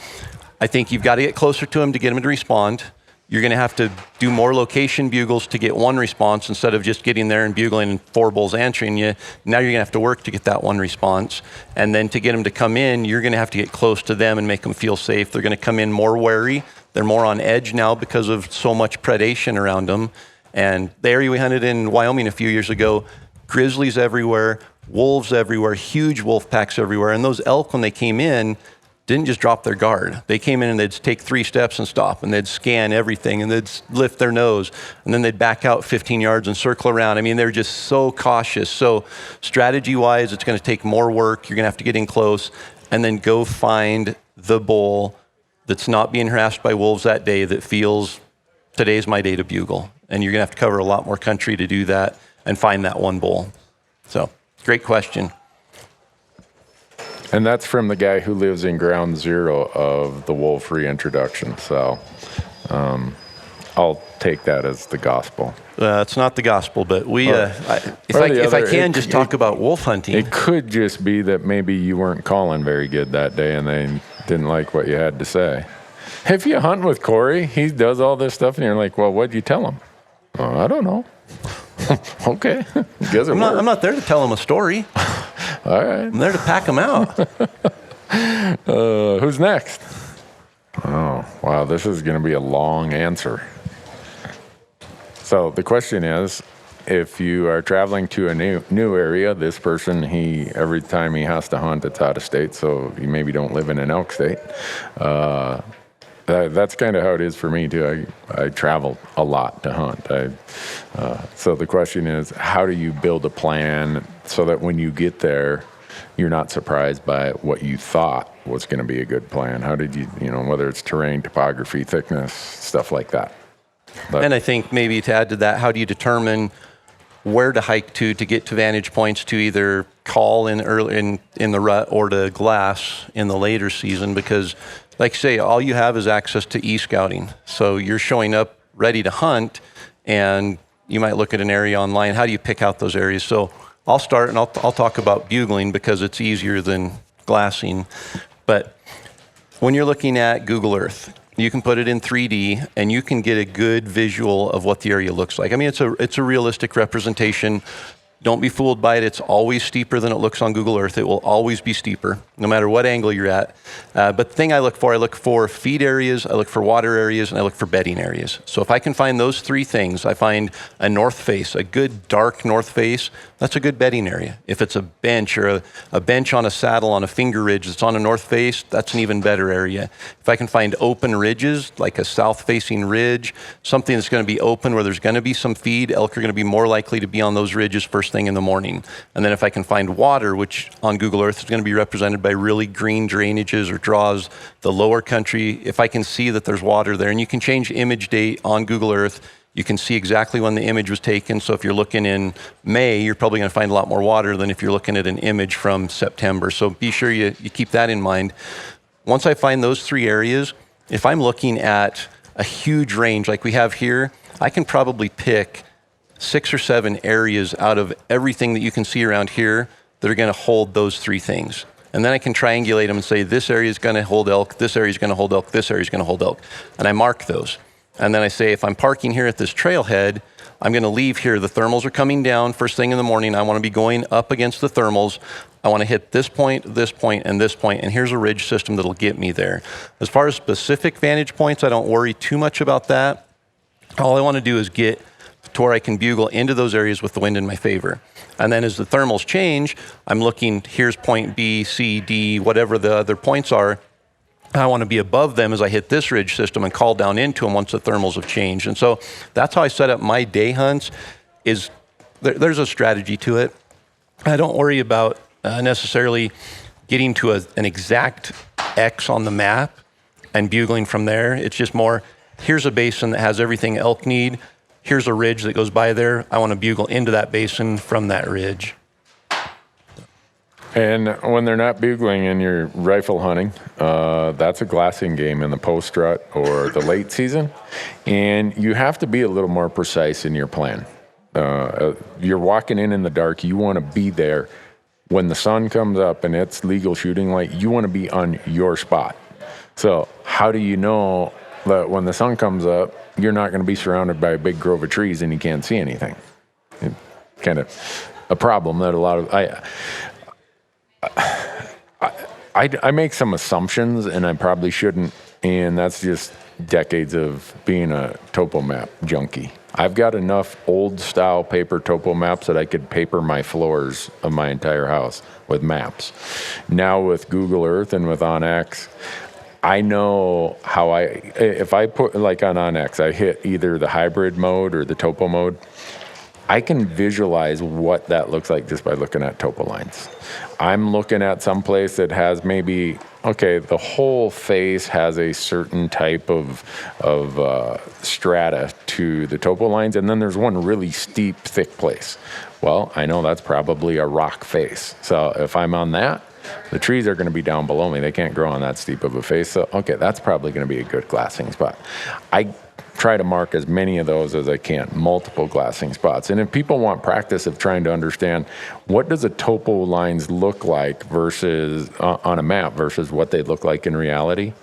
I think you've got to get closer to them to get them to respond. You're going to have to do more location bugles to get one response instead of just getting there and bugling and 4 bulls answering you. Now you're going to have to work to get that one response. And then to get them to come in, you're going to have to get close to them and make them feel safe. They're going to come in more wary. They're more on edge now because of so much predation around them. And the area we hunted in Wyoming a few years ago, grizzlies everywhere, wolves everywhere, huge wolf packs everywhere. And those elk, when they came in, didn't just drop their guard. They came in and they'd take 3 steps and stop, and they'd scan everything, and they'd lift their nose, and then they'd back out 15 yards and circle around. I mean, they're just so cautious. So strategy-wise, it's going to take more work. You're going to have to get in close and then go find the bull that's not being harassed by wolves that day, that feels, today's my day to bugle. And you're going to have to cover a lot more country to do that and find that one bull. So, great question. And that's from the guy who lives in ground zero of the wolf reintroduction. So I'll take that as the gospel. It's not the gospel, but we, if I can just talk about wolf hunting. It could just be that maybe you weren't calling very good that day and they didn't like what you had to say. If you hunt with Corey, he does all this stuff and you're like, well, what'd you tell him? Oh, I don't know. Okay. I'm not there to tell him a story. All right. I'm there to pack them out. Who's next? Oh, wow. This is going to be a long answer. So the question is, if you are traveling to a new area, this person, every time he has to hunt, it's out of state, so you maybe don't live in an elk state. That's kind of how it is for me too. I travel a lot to hunt. So the question is, how do you build a plan so that when you get there, you're not surprised by what you thought was going to be a good plan? How did you whether it's terrain, topography, thickness, stuff like that. And I think maybe to add to that, how do you determine where to hike to get to vantage points to either call in early in the rut or to glass in the later season? Because like I say, all you have is access to e-scouting. So you're showing up ready to hunt, and you might look at an area online. How do you pick out those areas? So I'll start, and I'll talk about bugling because it's easier than glassing. But when you're looking at Google Earth, you can put it in 3D, and you can get a good visual of what the area looks like. I mean, it's a realistic representation. Don't be fooled by it. It's always steeper than it looks on Google Earth. It will always be steeper, no matter what angle you're at. But the thing I look for feed areas, I look for water areas, and I look for bedding areas. So if I can find those 3 things, I find a north face, a good dark north face, that's a good bedding area. If it's a bench or a bench on a saddle on a finger ridge that's on a north face, that's an even better area. If I can find open ridges, like a south-facing ridge, something that's going to be open where there's going to be some feed, elk are going to be more likely to be on those ridges first thing in the morning. And then if I can find water, which on Google Earth is going to be represented by really green drainages or draws, the lower country, if I can see that there's water there, and you can change image date on Google Earth, you can see exactly when the image was taken. So if you're looking in May, you're probably going to find a lot more water than if you're looking at an image from September. So be sure you keep that in mind. Once I find those 3 areas, if I'm looking at a huge range like we have here, I can probably pick 6 or 7 areas out of everything that you can see around here that are going to hold those 3 things. And then I can triangulate them and say, this area is going to hold elk, this area is going to hold elk, this area is going to hold elk. And I mark those. And then I say, if I'm parking here at this trailhead, I'm going to leave here. The thermals are coming down first thing in the morning. I want to be going up against the thermals. I want to hit this point, and this point, and here's a ridge system that'll get me there. As far as specific vantage points, I don't worry too much about that. All I want to do is get to where I can bugle into those areas with the wind in my favor. And then as the thermals change, I'm looking, here's point B, C, D, whatever the other points are. I want to be above them as I hit this ridge system and call down into them once the thermals have changed. And so that's how I set up my day hunts. There's a strategy to it. I don't worry about necessarily getting to an exact X on the map and bugling from there. It's just more, here's a basin that has everything elk need. Here's a ridge that goes by there. I want to bugle into that basin from that ridge. And when they're not bugling and you're rifle hunting, that's a glassing game in the post rut or the late season. And you have to be a little more precise in your plan. You're walking in the dark. You want to be there when the sun comes up and it's legal shooting light. You want to be on your spot. So how do you know that when the sun comes up, you're not going to be surrounded by a big grove of trees and you can't see anything? It's kind of a problem that a lot of I make some assumptions, and I probably shouldn't, and that's just decades of being a topo map junkie. I've got enough old style paper topo maps that I could paper my floors of my entire house with maps. Now with Google Earth and with OnX, I know how if I put, like on OnX, I hit either the hybrid mode or the topo mode, I can visualize what that looks like just by looking at topo lines. I'm looking at some place that has maybe, okay, the whole face has a certain type of strata to the topo lines, and then there's one really steep, thick place. Well, I know that's probably a rock face. So if I'm on that, the trees are going to be down below me. They can't grow on that steep of a face. So, okay, that's probably going to be a good glassing spot. I try to mark as many of those as I can, multiple glassing spots. And if people want practice of trying to understand what does a topo lines look like versus on a map versus what they look like in reality,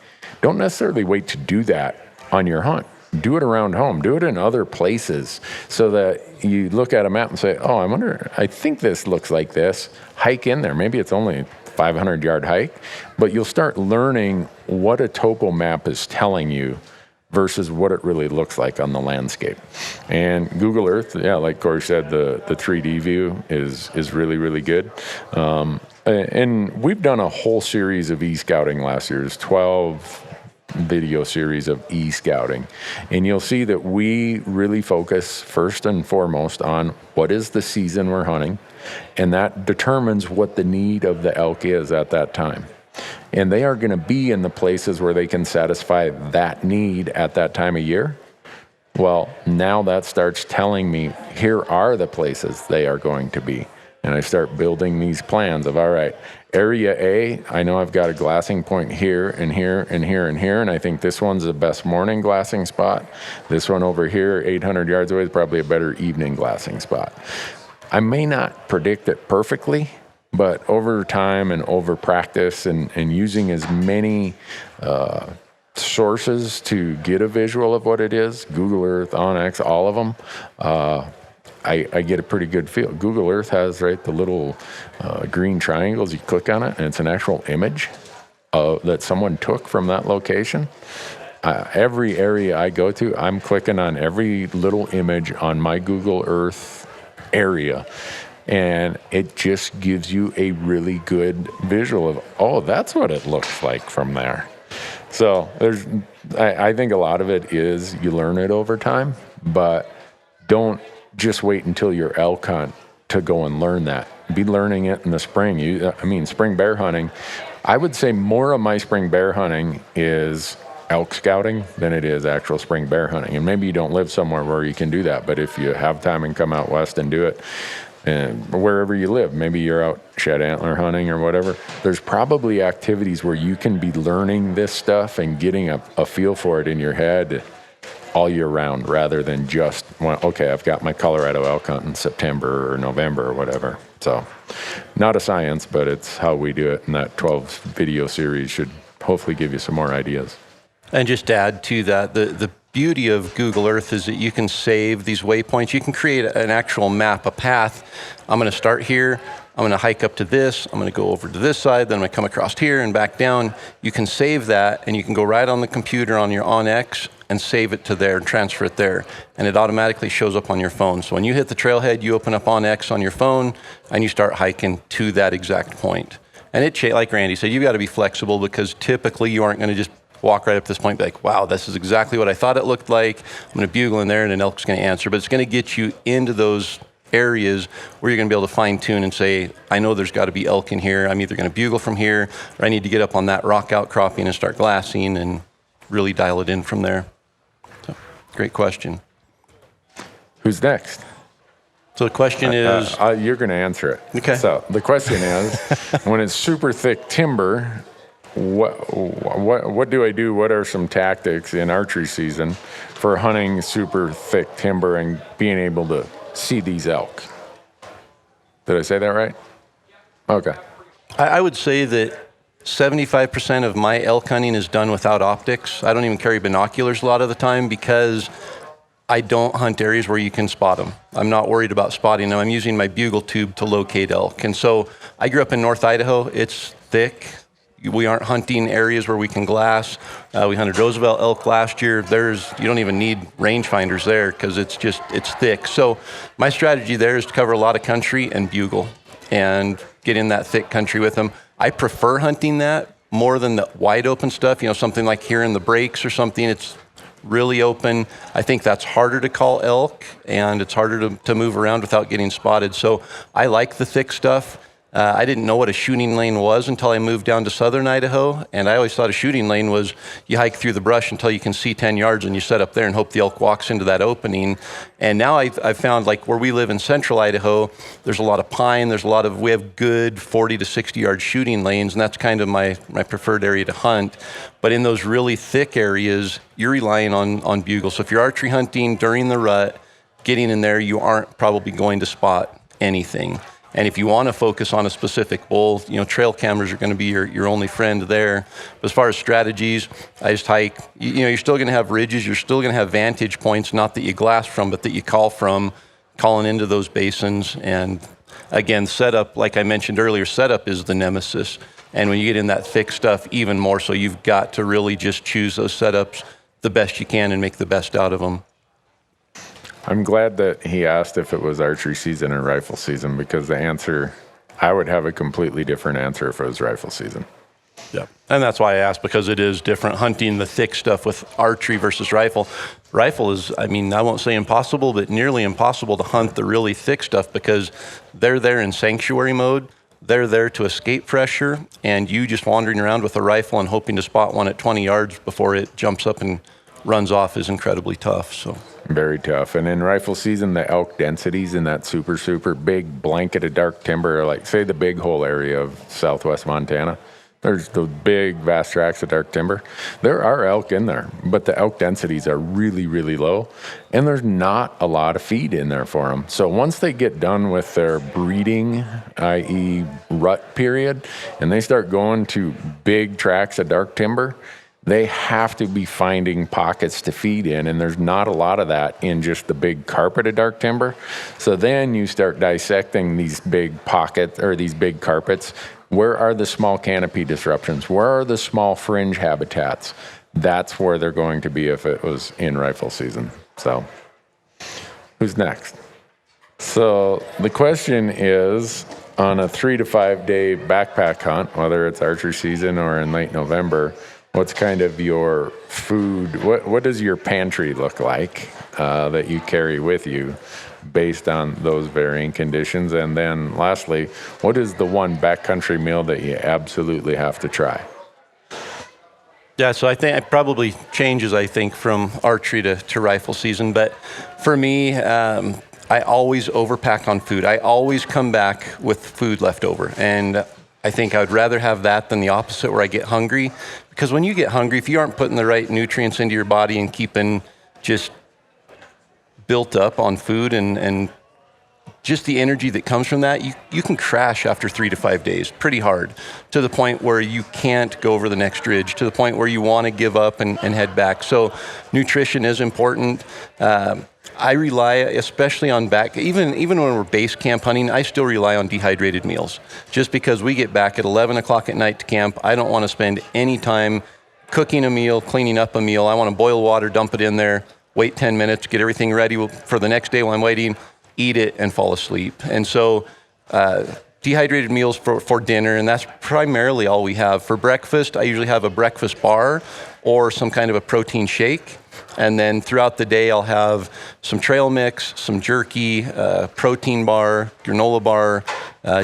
don't necessarily wait to do that on your hunt. Do it around home. Do it in other places so that you look at a map and say, oh, I think this looks like this. Hike in there. Maybe it's only 500-yard hike, but you'll start learning what a topo map is telling you versus what it really looks like on the landscape. And Google Earth, yeah, like Corey said, the 3D view is really, really good. And we've done a whole series of e-scouting last year. There's 12 video series of e-scouting. And you'll see that we really focus first and foremost on what is the season we're hunting, and that determines what the need of the elk is at that time. And they are going to be in the places where they can satisfy that need at that time of year. Well, now that starts telling me, here are the places they are going to be. And I start building these plans of, all right, area A, I know I've got a glassing point here and here and here and here, and I think this one's the best morning glassing spot. This one over here, 800 yards away, is probably a better evening glassing spot. I may not predict it perfectly, but over time and over practice and using as many sources to get a visual of what it is, Google Earth, OnX, all of them, I get a pretty good feel. Google Earth has, the little green triangles. You click on it, and it's an actual image that someone took from that location. Every area I go to, I'm clicking on every little image on my Google Earth area. And it just gives you a really good visual of, oh, that's what it looks like from there. So I think a lot of it is you learn it over time, but don't just wait until your elk hunt to go and learn that. Be learning it in the spring. Spring bear hunting. I would say more of my spring bear hunting is elk scouting than it is actual spring bear hunting. And maybe you don't live somewhere where you can do that, but if you have time and come out west and do it, and wherever you live, maybe you're out shed antler hunting or whatever, there's probably activities where you can be learning this stuff and getting a feel for it in your head all year round rather than just, okay, I've got my Colorado elk hunt in September or November or whatever. So not a science, but it's how we do it. And that 12 video series should hopefully give you some more ideas. And just to add to that, the beauty of Google Earth is that you can save these waypoints. You can create an actual map, a path. I'm going to start here. I'm going to hike up to this. I'm going to go over to this side. Then I'm going to come across here and back down. You can save that, and you can go right on the computer on your OnX and save it to there and transfer it there. And it automatically shows up on your phone. So when you hit the trailhead, you open up OnX on your phone, and you start hiking to that exact point. And like Randy said, you've got to be flexible because typically you aren't going to just walk right up to this point and be like, wow, this is exactly what I thought it looked like. I'm going to bugle in there and an elk's going to answer. But it's going to get you into those areas where you're going to be able to fine tune and say, I know there's got to be elk in here. I'm either going to bugle from here or I need to get up on that rock outcropping and start glassing and really dial it in from there. So, great question. Who's next? So the question is... you're going to answer it. Okay. So the question is, when it's super thick timber, what do I do? What are some tactics in archery season for hunting super thick timber and being able to see these elk? Did I say that right? Okay. I would say that 75% of my elk hunting is done without optics. I don't even carry binoculars a lot of the time because I don't hunt areas where you can spot them. I'm not worried about spotting them. I'm using my bugle tube to locate elk. And so I grew up in North Idaho. It's thick. We aren't hunting areas where we can glass. We hunted Roosevelt elk last year. You don't even need rangefinders there because it's thick. So my strategy there is to cover a lot of country and bugle and get in that thick country with them. I prefer hunting that more than the wide open stuff, something like here in the breaks or something. It's really open. I think that's harder to call elk and it's harder to move around without getting spotted. So I like the thick stuff. I didn't know what a shooting lane was until I moved down to southern Idaho, and I always thought a shooting lane was you hike through the brush until you can see 10 yards and you set up there and hope the elk walks into that opening. And now I've found, like where we live in central Idaho, there's a lot of pine, we have good 40 to 60 yard shooting lanes, and that's kind of my preferred area to hunt. But in those really thick areas, you're relying on bugle. So if you're archery hunting during the rut, getting in there, you aren't probably going to spot anything. And if you want to focus on a specific bull, trail cameras are going to be your only friend there. But as far as strategies, I just hike. You're still going to have ridges. You're still going to have vantage points, not that you glass from, but that you call from, calling into those basins. And again, setup, like I mentioned earlier, setup is the nemesis. And when you get in that thick stuff, even more so, you've got to really just choose those setups the best you can and make the best out of them. I'm glad that he asked if it was archery season or rifle season, because the answer, I would have a completely different answer if it was rifle season. Yeah, and that's why I asked, because it is different hunting the thick stuff with archery versus rifle. Rifle is, I won't say impossible, but nearly impossible to hunt the really thick stuff because they're there in sanctuary mode. They're there to escape pressure, and you just wandering around with a rifle and hoping to spot one at 20 yards before it jumps up and runs off is incredibly tough. So very tough. And in rifle season, the elk densities in that super, super big blanket of dark timber, like say the Big Hole area of southwest Montana, there's those big, vast tracts of dark timber. There are elk in there, but the elk densities are really, really low, and there's not a lot of feed in there for them. So once they get done with their breeding, i.e. rut period, and they start going to big tracts of dark timber, they have to be finding pockets to feed in, and there's not a lot of that in just the big carpet of dark timber. So then you start dissecting these big pockets or these big carpets. Where are the small canopy disruptions? Where are the small fringe habitats? That's where they're going to be if it was in rifle season. So who's next? So the question is, on a 3 to 5 day backpack hunt, whether it's archery season or in late November, what's kind of your food? What does your pantry look like that you carry with you based on those varying conditions? And then lastly, what is the one backcountry meal that you absolutely have to try? Yeah, so I think it probably changes, from archery to rifle season. But for me, I always overpack on food. I always come back with food left over. And I think I would rather have that than the opposite, where I get hungry. Because when you get hungry, if you aren't putting the right nutrients into your body and keeping just built up on food and just the energy that comes from that, you can crash after 3 to 5 days pretty hard, to the point where you can't go over the next ridge, to the point where you want to give up and head back. So nutrition is important. I rely, especially on even when we're base camp hunting, I still rely on dehydrated meals. Just because we get back at 11 o'clock at night to camp, I don't want to spend any time cooking a meal, cleaning up a meal. I want to boil water, dump it in there, wait 10 minutes, get everything ready for the next day while I'm waiting, eat it, and fall asleep. And so dehydrated meals for dinner, and that's primarily all we have. For breakfast, I usually have a breakfast bar or some kind of a protein shake. And then throughout the day, I'll have some trail mix, some jerky, protein bar, granola bar,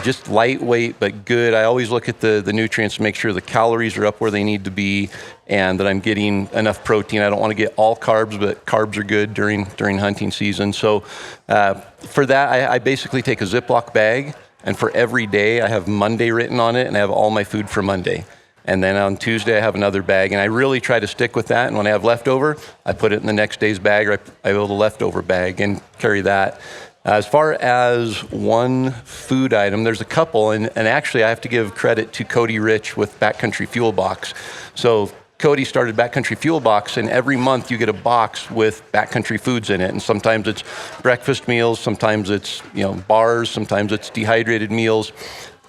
just lightweight but good. I always look at the nutrients to make sure the calories are up where they need to be and that I'm getting enough protein. I don't want to get all carbs, but carbs are good during hunting season. So for that, I basically take a Ziploc bag, and for every day, I have Monday written on it, and I have all my food for Monday. And then on Tuesday, I have another bag, and I really try to stick with that. And when I have leftover, I put it in the next day's bag, or I build a leftover bag and carry that. As far as one food item, there's a couple, and actually I have to give credit to Cody Rich with Backcountry Fuel Box. So Cody started Backcountry Fuel Box, and every month you get a box with backcountry foods in it. And sometimes it's breakfast meals, sometimes it's bars, sometimes it's dehydrated meals.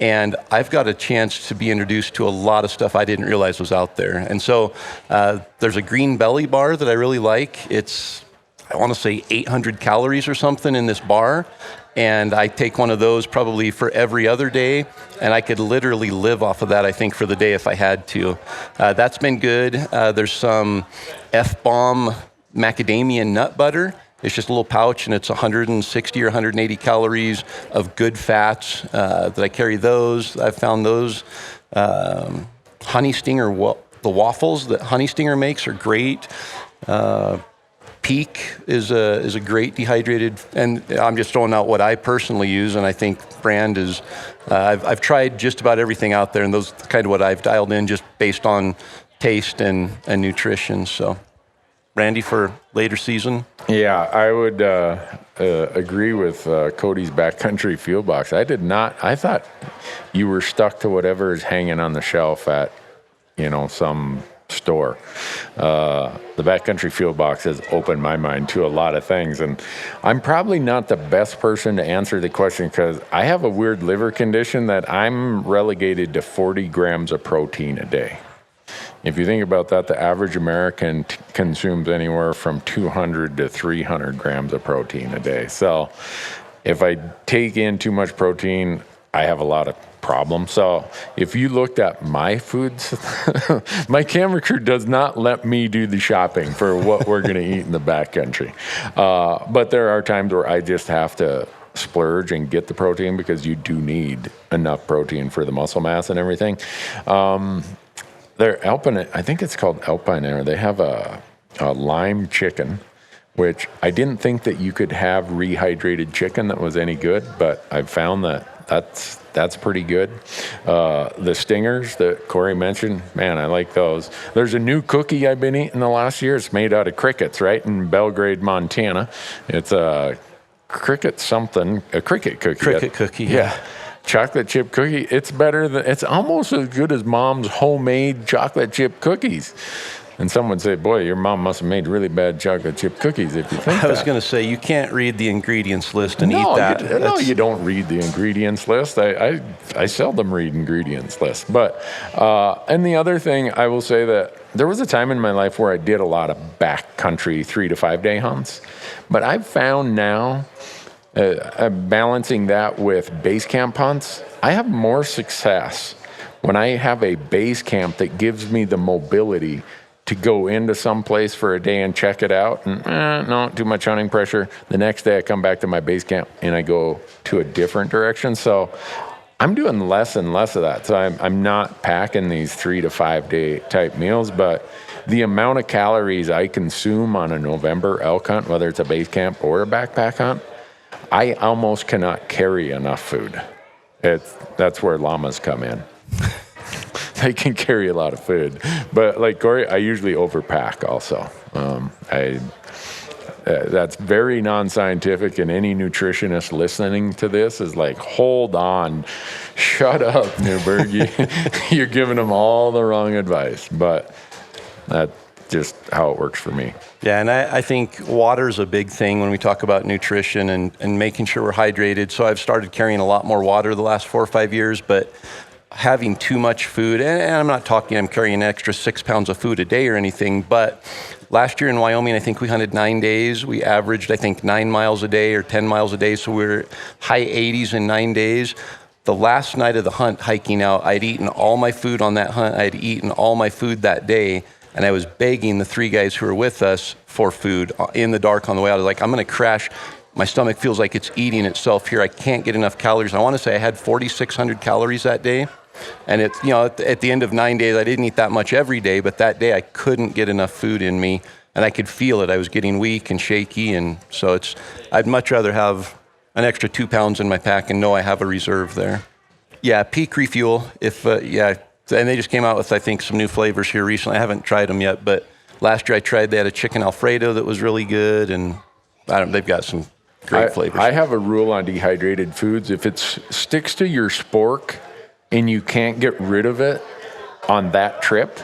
And I've got a chance to be introduced to a lot of stuff I didn't realize was out there. And so there's a green belly bar that I really like. It's, I want to say 800 calories or something in this bar. And I take one of those probably for every other day, and I could literally live off of that, I think, for the day if I had to. That's been good. There's some F-bomb macadamia nut butter. It's just a little pouch, and it's 160 or 180 calories of good fats that I carry those. I've found those. Honey Stinger, the waffles that Honey Stinger makes are great. Peak is a great dehydrated, and I'm just throwing out what I personally use, and I think brand is, I've tried just about everything out there, and those kind of what I've dialed in just based on taste and nutrition. So, Randy, for later season? Yeah, I would agree with Cody's Backcountry Fuel Box. I thought you were stuck to whatever is hanging on the shelf at, some store. The Backcountry Fuel Box has opened my mind to a lot of things, and I'm probably not the best person to answer the question because I have a weird liver condition that I'm relegated to 40 grams of protein a day. If you think about that, the average American consumes anywhere from 200 to 300 grams of protein a day. So if I take in too much protein, I have a lot of problems. So if you looked at my foods, my camera crew does not let me do the shopping for what we're going to eat in the backcountry. But there are times where I just have to splurge and get the protein because you do need enough protein for the muscle mass and everything. They're Alpine, I think it's called Alpine Air. They have a lime chicken, which I didn't think that you could have rehydrated chicken that was any good, but I've found that's pretty good. The stingers that Corey mentioned, man, I like those. There's a new cookie I've been eating the last year. It's made out of crickets, right, in Belgrade, Montana. It's a cricket cookie. Cricket cookie, yeah. Chocolate chip cookie, it's almost as good as mom's homemade chocolate chip cookies. And some would say, boy, your mom must have made really bad chocolate chip cookies if you think that. I was going to say, you can't read the ingredients list and eat that. No, you don't read the ingredients list. I seldom read ingredients lists. But, and the other thing, I will say that there was a time in my life where I did a lot of backcountry 3 to 5 day hunts. But I've found now, balancing that with base camp hunts, I have more success when I have a base camp that gives me the mobility to go into some place for a day and check it out, and no, too much hunting pressure. The next day I come back to my base camp and I go to a different direction. So I'm doing less and less of that. So I'm not packing these 3 to 5 day type meals, but the amount of calories I consume on a November elk hunt, whether it's a base camp or a backpack hunt, I almost cannot carry enough food. That's where llamas come in. They can carry a lot of food. But like Corey, I usually overpack also. That's very non-scientific, and any nutritionist listening to this is like, hold on, shut up, Newberg. You're giving them all the wrong advice. But that's just how it works for me. Yeah, and I think water's a big thing when we talk about nutrition and making sure we're hydrated. So I've started carrying a lot more water the last 4 or 5 years, but having too much food, and I'm not talking I'm carrying an extra 6 pounds of food a day or anything, but last year in Wyoming, I think we hunted 9 days. We averaged, I think, 9 miles a day or 10 miles a day, so we were high 80s in 9 days. The last night of the hunt, hiking out, I'd eaten all my food on that hunt. I'd eaten all my food that day. And I was begging the 3 guys who were with us for food in the dark on the way out. I was like, I'm going to crash. My stomach feels like it's eating itself here. I can't get enough calories. I want to say I had 4,600 calories that day. And it's, at the end of 9 days, I didn't eat that much every day, but that day I couldn't get enough food in me. And I could feel it. I was getting weak and shaky. And so I'd much rather have an extra 2 pounds in my pack and know I have a reserve there. Yeah, Peak Refuel. And they just came out with, I think, some new flavors here recently. I haven't tried them yet, but last year I tried, they had a chicken Alfredo that was really good, and they've got some Great flavors. I have a rule on dehydrated foods. If it sticks to your spork and you can't get rid of it on that trip,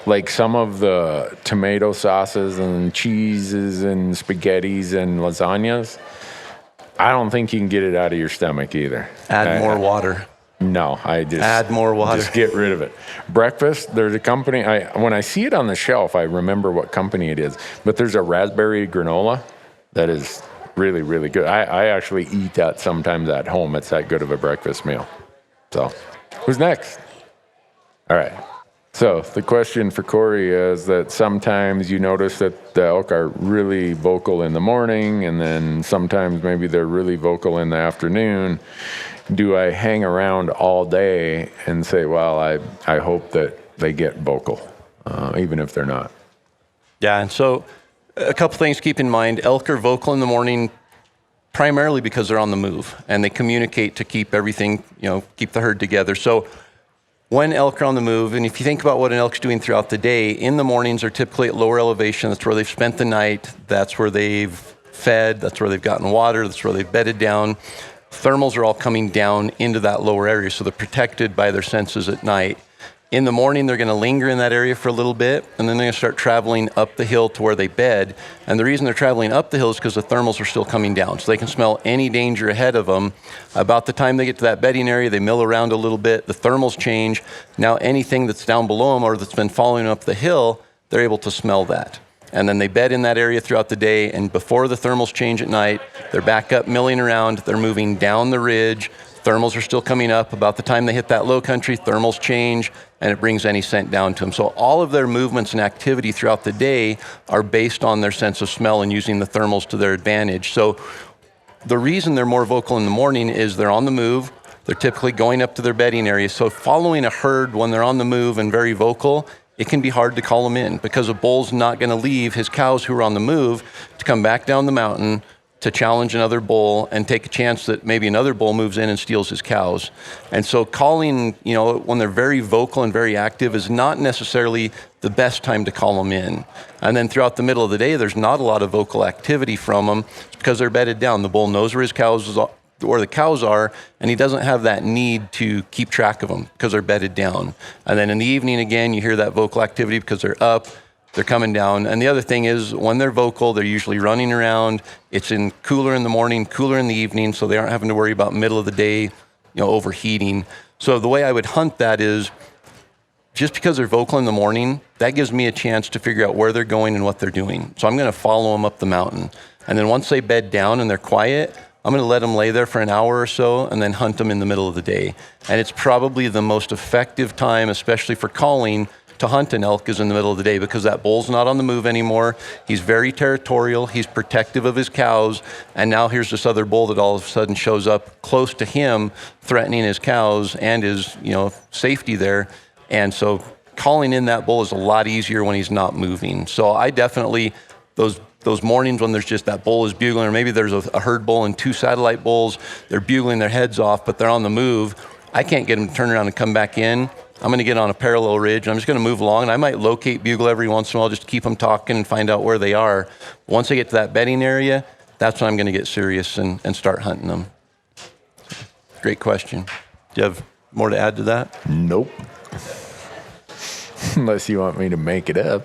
like some of the tomato sauces and cheeses and spaghettis and lasagnas, I don't think you can get it out of your stomach either. Add more water. No, I just add more water. Just get rid of it. Breakfast, there's a company, when I see it on the shelf, I remember what company it is, but there's a raspberry granola that is really, really good. I actually eat that sometimes at home. It's that good of a breakfast meal. So, who's next? All right. So the question for Corey is that sometimes you notice that the elk are really vocal in the morning, and then sometimes maybe they're really vocal in the afternoon. Do I hang around all day and say, well, I hope that they get vocal, even if they're not? Yeah, and so a couple things to keep in mind. Elk are vocal in the morning primarily because they're on the move, and they communicate to keep everything, keep the herd together. So when elk are on the move, and if you think about what an elk's doing throughout the day, in the mornings they're typically at lower elevation. That's where they've spent the night. That's where they've fed. That's where they've gotten water. That's where they've bedded down. Thermals are all coming down into that lower area, so they're protected by their senses at night. In the morning, they're going to linger in that area for a little bit, and then they're going to start traveling up the hill to where they bed. And the reason they're traveling up the hill is because the thermals are still coming down, so they can smell any danger ahead of them. About the time they get to that bedding area, they mill around a little bit, the thermals change. Now anything that's down below them or that's been following up the hill, they're able to smell that. And then they bed in that area throughout the day, and before the thermals change at night, they're back up milling around, they're moving down the ridge, thermals are still coming up. About the time they hit that low country, thermals change, and it brings any scent down to them. So all of their movements and activity throughout the day are based on their sense of smell and using the thermals to their advantage. So the reason they're more vocal in the morning is they're on the move, they're typically going up to their bedding area. So following a herd when they're on the move and very vocal, it can be hard to call them in because a bull's not going to leave his cows who are on the move to come back down the mountain to challenge another bull and take a chance that maybe another bull moves in and steals his cows. And so calling, when they're very vocal and very active is not necessarily the best time to call them in. And then throughout the middle of the day, there's not a lot of vocal activity from them because they're bedded down. The bull knows where his cows where the cows are, and he doesn't have that need to keep track of them because they're bedded down. And then in the evening, again, you hear that vocal activity because they're up, they're coming down. And the other thing is when they're vocal, they're usually running around. It's cooler in the morning, cooler in the evening, so they aren't having to worry about middle of the day, overheating. So the way I would hunt that is just because they're vocal in the morning, that gives me a chance to figure out where they're going and what they're doing. So I'm going to follow them up the mountain. And then once they bed down and they're quiet, I'm going to let them lay there for an hour or so and then hunt them in the middle of the day. And it's probably the most effective time, especially for calling, to hunt an elk is in the middle of the day because that bull's not on the move anymore. He's very territorial. He's protective of his cows. And now here's this other bull that all of a sudden shows up close to him, threatening his cows and his, safety there. And so calling in that bull is a lot easier when he's not moving. So I definitely, those mornings when there's just that bull is bugling, or maybe there's a herd bull and two satellite bulls, they're bugling their heads off, but they're on the move. I can't get them to turn around and come back in. I'm going to get on a parallel ridge. I'm just going to move along, and I might locate bugle every once in a while just to keep them talking and find out where they are. Once I get to that bedding area, that's when I'm going to get serious and start hunting them. Great question. Do you have more to add to that? Nope. Unless you want me to make it up.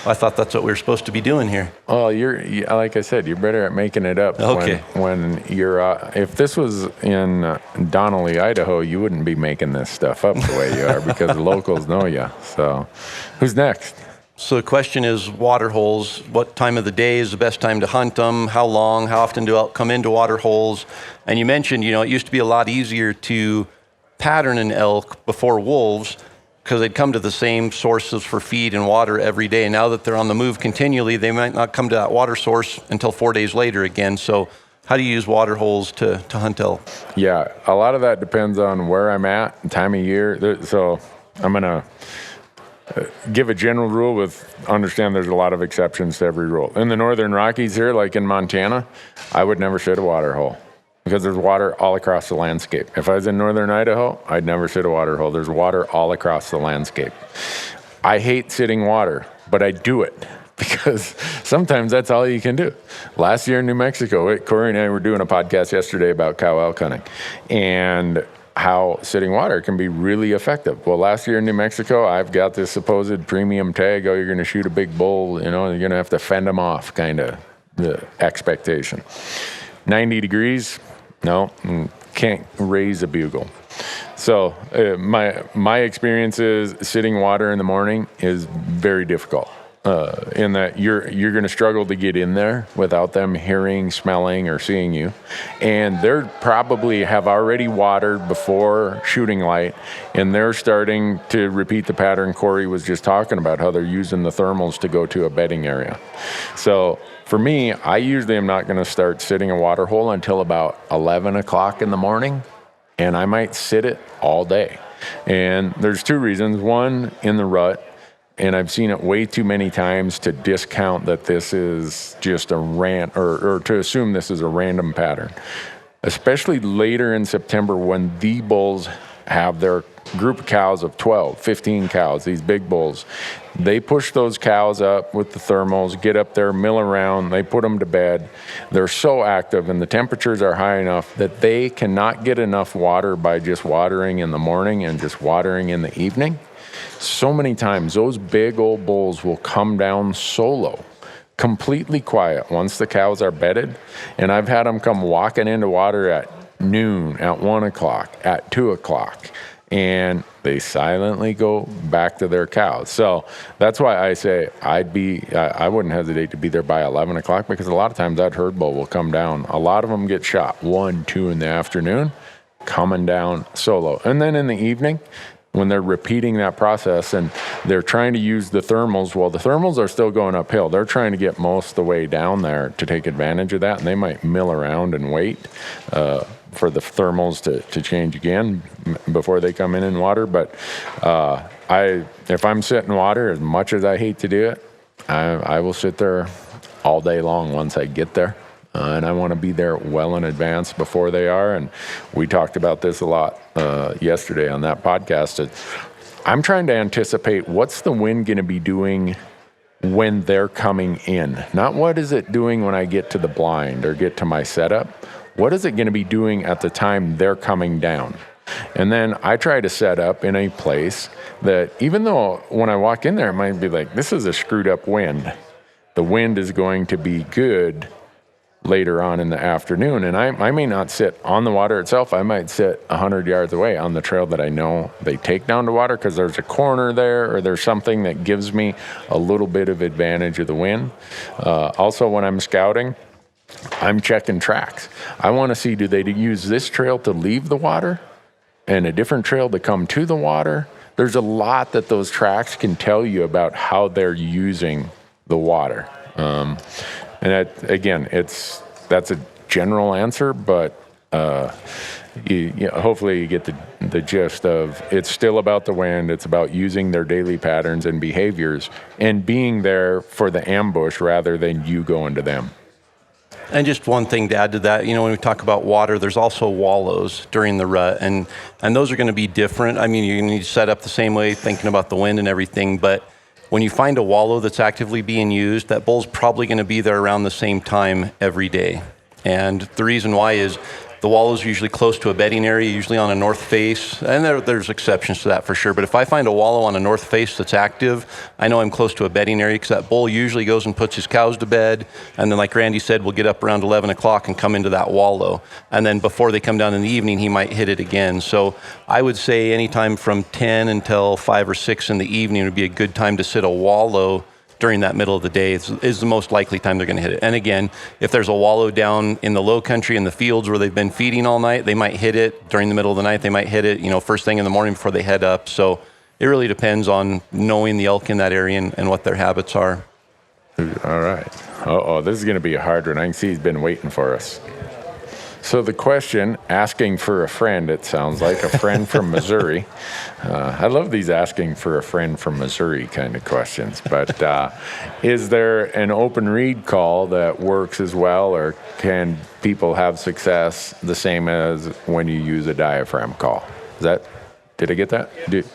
I thought that's what we were supposed to be doing here. Oh, like I said, you're better at making it up. Okay. When you're, if this was in Donnelly, Idaho, you wouldn't be making this stuff up the way you are because the locals know you. So, who's next? So the question is water holes. What time of the day is the best time to hunt them? How long? How often do elk come into water holes? And you mentioned, it used to be a lot easier to pattern an elk before wolves because they'd come to the same sources for feed and water every day. And now that they're on the move continually, they might not come to that water source until 4 days later again. So how do you use water holes to hunt elk? Yeah, a lot of that depends on where I'm at, time of year. So I'm going to give a general rule understand there's a lot of exceptions to every rule. In the Northern Rockies here, like in Montana, I would never sit a water hole because there's water all across the landscape. If I was in Northern Idaho, I'd never sit a water hole. There's water all across the landscape. I hate sitting water, but I do it because sometimes that's all you can do. Last year in New Mexico, Corey and I were doing a podcast yesterday about cow elk hunting and how sitting water can be really effective. Well, last year in New Mexico, I've got this supposed premium tag, you're going to shoot a big bull, you're going to have to fend them off kind of the expectation. 90 degrees, no, can't raise a bugle. So my experience is sitting water in the morning is very difficult. In that you're going to struggle to get in there without them hearing, smelling, or seeing you. And they're probably have already watered before shooting light, and they're starting to repeat the pattern Corey was just talking about, how they're using the thermals to go to a bedding area. So for me, I usually am not going to start sitting a water hole until about 11 o'clock in the morning, and I might sit it all day. And there's two reasons. One, in the rut, and I've seen it way too many times to discount that this is just a or to assume this is a random pattern. Especially later in September when the bulls have their group of cows of 12, 15 cows, these big bulls. They push those cows up with the thermals, get up there, mill around, they put them to bed. They're so active and the temperatures are high enough that they cannot get enough water by just watering in the morning and just watering in the evening. So many times those big old bulls will come down solo, completely quiet once the cows are bedded. And I've had them come walking into water at noon, at 1 o'clock, at 2 o'clock, and they silently go back to their cows. So that's why I say I wouldn't hesitate to be there by 11 o'clock, because a lot of times that herd bull will come down. A lot of them get shot 1, 2 in the afternoon, coming down solo. And then in the evening, when they're repeating that process and they're trying to use the thermals, well, the thermals are still going uphill. They're trying to get most of the way down there to take advantage of that, and they might mill around and wait for the thermals to change again before they come in water. But if I'm sitting water, as much as I hate to do it, I will sit there all day long once I get there. And I want to be there well in advance before they are. And we talked about this a lot yesterday on that podcast. I'm trying to anticipate what's the wind going to be doing when they're coming in. Not what is it doing when I get to the blind or get to my setup. What is it going to be doing at the time they're coming down? And then I try to set up in a place that even though when I walk in there, it might be like, this is a screwed up wind. The wind is going to be good later on in the afternoon. And I may not sit on the water itself. I might sit 100 yards away on the trail that I know they take down to water because there's a corner there or there's something that gives me a little bit of advantage of the wind. Also, when I'm scouting, I'm checking tracks. I want to see, do they use this trail to leave the water and a different trail to come to the water? There's a lot that those tracks can tell you about how they're using the water. And that, again, that's a general answer, but hopefully you get the gist of it's still about the wind. It's about using their daily patterns and behaviors and being there for the ambush rather than you going to them. And just one thing to add to that, when we talk about water, there's also wallows during the rut, and those are going to be different. I mean, you're going to need to set up the same way, thinking about the wind and everything, but when you find a wallow that's actively being used, that bull's probably going to be there around the same time every day. And the reason why is the wallow's usually close to a bedding area, usually on a north face, and there's exceptions to that for sure. But if I find a wallow on a north face that's active, I know I'm close to a bedding area because that bull usually goes and puts his cows to bed. And then like Randy said, we'll get up around 11 o'clock and come into that wallow. And then before they come down in the evening, he might hit it again. So I would say anytime from 10 until 5 or 6 in the evening would be a good time to sit a wallow during that middle of the day is the most likely time they're going to hit it. And again, if there's a wallow down in the low country in the fields where they've been feeding all night, they might hit it during the middle of the night. They might hit it, first thing in the morning before they head up. So it really depends on knowing the elk in that area and what their habits are. All right. This is going to be a hard one. I can see he's been waiting for us. So the question, asking for a friend, it sounds like, a friend from Missouri. I love these asking for a friend from Missouri kind of questions. But is there an open reed call that works as well, or can people have success the same as when you use a diaphragm call? Did I get that?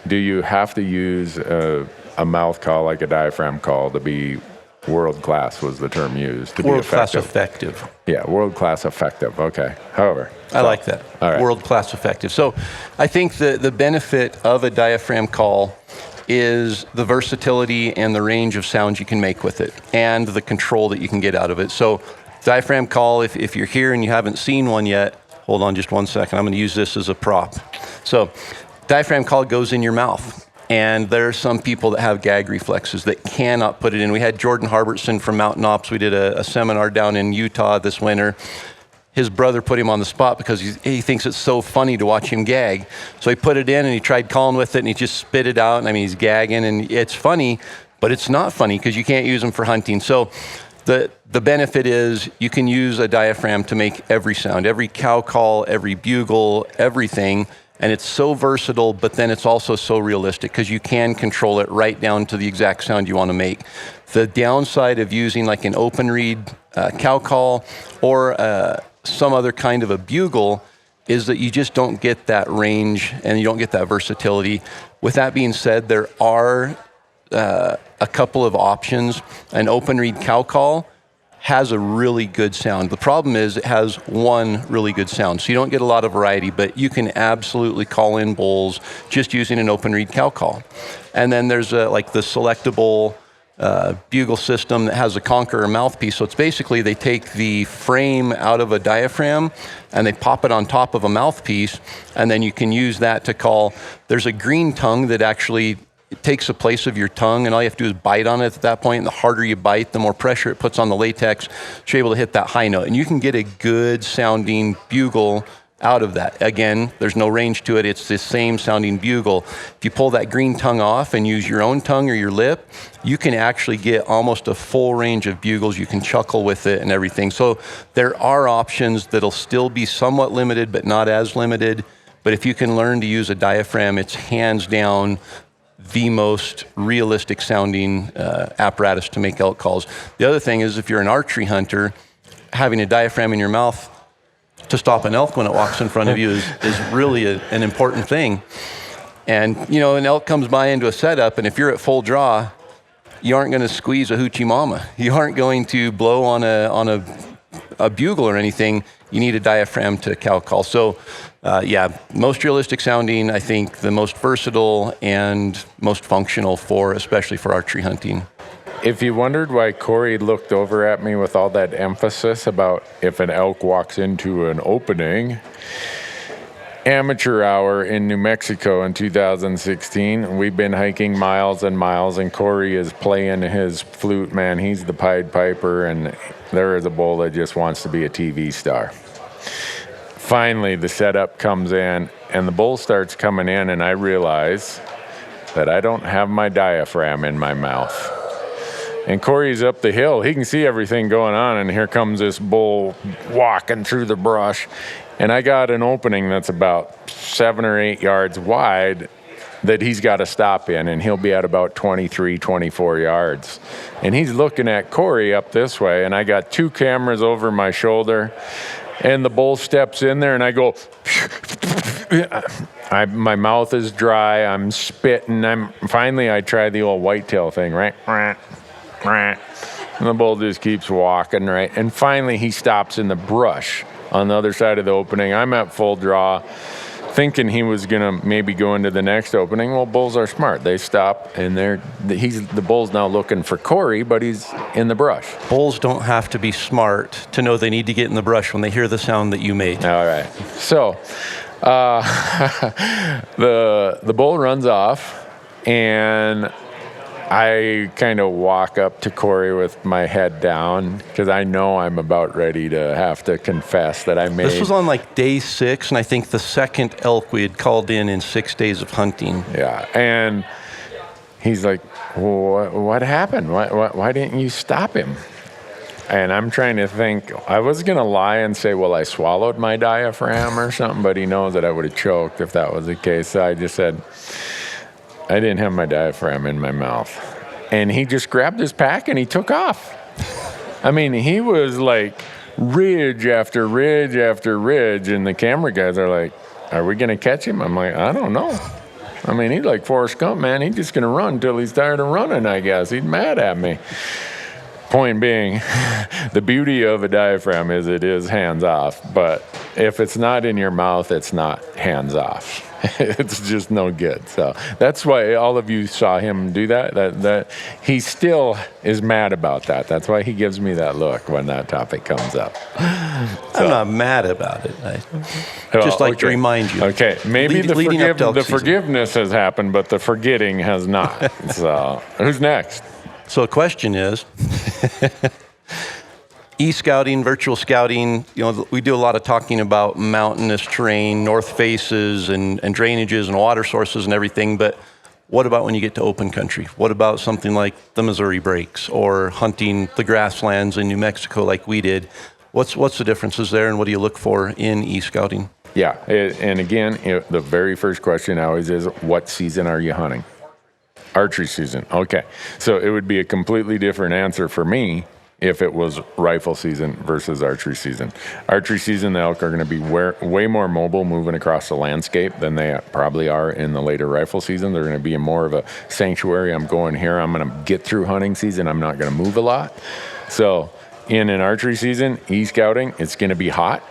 Do you have to use a mouth call like a diaphragm call to be world class was the term used to World be class effective. effective. Yeah, world class effective. Okay. However, I like that. All right. World class effective. So I think the benefit of a diaphragm call is the versatility and the range of sounds you can make with it and the control that you can get out of it. So diaphragm call, if you're here and you haven't seen one yet, hold on just 1 second. I'm going to use this as a prop. So diaphragm call goes in your mouth. And there are some people that have gag reflexes that cannot put it in. We had Jordan Harbertson from Mountain Ops. We did a seminar down in Utah this winter. His brother put him on the spot because he thinks it's so funny to watch him gag. So he put it in and he tried calling with it and he just spit it out. And I mean, he's gagging and it's funny, but it's not funny because you can't use them for hunting. So the benefit is you can use a diaphragm to make every sound, every cow call, every bugle, everything. And it's so versatile, but then it's also so realistic because you can control it right down to the exact sound you want to make. The downside of using like an open reed cow call or some other kind of a bugle is that you just don't get that range and you don't get that versatility. With that being said, there are a couple of options. An open reed cow call has a really good sound. The problem is it has one really good sound, so you don't get a lot of variety, but you can absolutely call in bulls just using an open reed cow call. And then there's like the selectable bugle system that has a conqueror mouthpiece. So it's basically they take the frame out of a diaphragm and they pop it on top of a mouthpiece, and then you can use that to call. There's a green tongue that actually it takes the place of your tongue, and all you have to do is bite on it at that point. And the harder you bite, the more pressure it puts on the latex, so you're able to hit that high note. And you can get a good sounding bugle out of that. Again, there's no range to it. It's the same sounding bugle. If you pull that green tongue off and use your own tongue or your lip, you can actually get almost a full range of bugles. You can chuckle with it and everything. So there are options that'll still be somewhat limited, but not as limited. But if you can learn to use a diaphragm, it's hands down the most realistic sounding apparatus to make elk calls. The other thing is if you're an archery hunter, having a diaphragm in your mouth to stop an elk when it walks in front of you is really an important thing. And you know, an elk comes by into a setup, and if you're at full draw, you aren't going to squeeze a hoochie mama. You aren't going to blow on a bugle or anything. You need a diaphragm to cow call. So yeah, most realistic sounding, I think the most versatile and most functional especially for archery hunting. If you wondered why Corey looked over at me with all that emphasis about if an elk walks into an opening, amateur hour in New Mexico in 2016, we've been hiking miles and miles, and Corey is playing his flute, man. He's the Pied Piper, and there is a bull that just wants to be a TV star. Finally, the setup comes in, and the bull starts coming in, and I realize that I don't have my diaphragm in my mouth. And Corey's up the hill. He can see everything going on, and here comes this bull walking through the brush. And I got an opening that's about 7 or 8 yards wide that he's got to stop in, and he'll be at about 23, 24 yards. And he's looking at Corey up this way, and I got 2 cameras over my shoulder, and the bull steps in there, and I go, my mouth is dry, I'm spitting. Finally, I try the old whitetail thing, right? And the bull just keeps walking, right? And finally, he stops in the brush on the other side of the opening. I'm at full draw, thinking he was going to maybe go into the next opening. Well, bulls are smart. They stop, and the bull's now looking for Corey, but he's in the brush. Bulls don't have to be smart to know they need to get in the brush when they hear the sound that you made. All right. So the bull runs off, and I kind of walk up to Corey with my head down because I know I'm about ready to have to confess that I made. This was on like day 6, and I think the second elk we had called in 6 days of hunting. Yeah, and he's like, what happened? Why didn't you stop him? And I'm trying to think. I was going to lie and say, well, I swallowed my diaphragm or something, but he knows that I would have choked if that was the case. So I just said, I didn't have my diaphragm in my mouth. And he just grabbed his pack and he took off. I mean, he was like ridge after ridge after ridge, and the camera guys are like, are we going to catch him? I'm like, I don't know. I mean, he's like Forrest Gump, man. He's just going to run until he's tired of running, I guess. He's mad at me. Point being, the beauty of a diaphragm is it is hands off, but if it's not in your mouth, it's not hands off. It's just no good. So that's why all of you saw him do that. That he still is mad about that. That's why he gives me that look when that topic comes up. I'm not mad about it. Just like to remind you. Okay, maybe the forgiveness has happened, but the forgetting has not. So who's next? So the question is, e-scouting, virtual scouting, we do a lot of talking about mountainous terrain, north faces and drainages and water sources and everything, but what about when you get to open country? What about something like the Missouri Breaks or hunting the grasslands in New Mexico like we did? What's the differences there, and what do you look for in e-scouting? Yeah, and again, the very first question always is, what season are you hunting? Archery season. Okay. So it would be a completely different answer for me if it was rifle season versus archery season. Archery season, the elk are going to be way more mobile moving across the landscape than they probably are in the later rifle season. They're going to be in more of a sanctuary. I'm going here. I'm going to get through hunting season. I'm not going to move a lot. So in an archery season, e-scouting, it's going to be hot.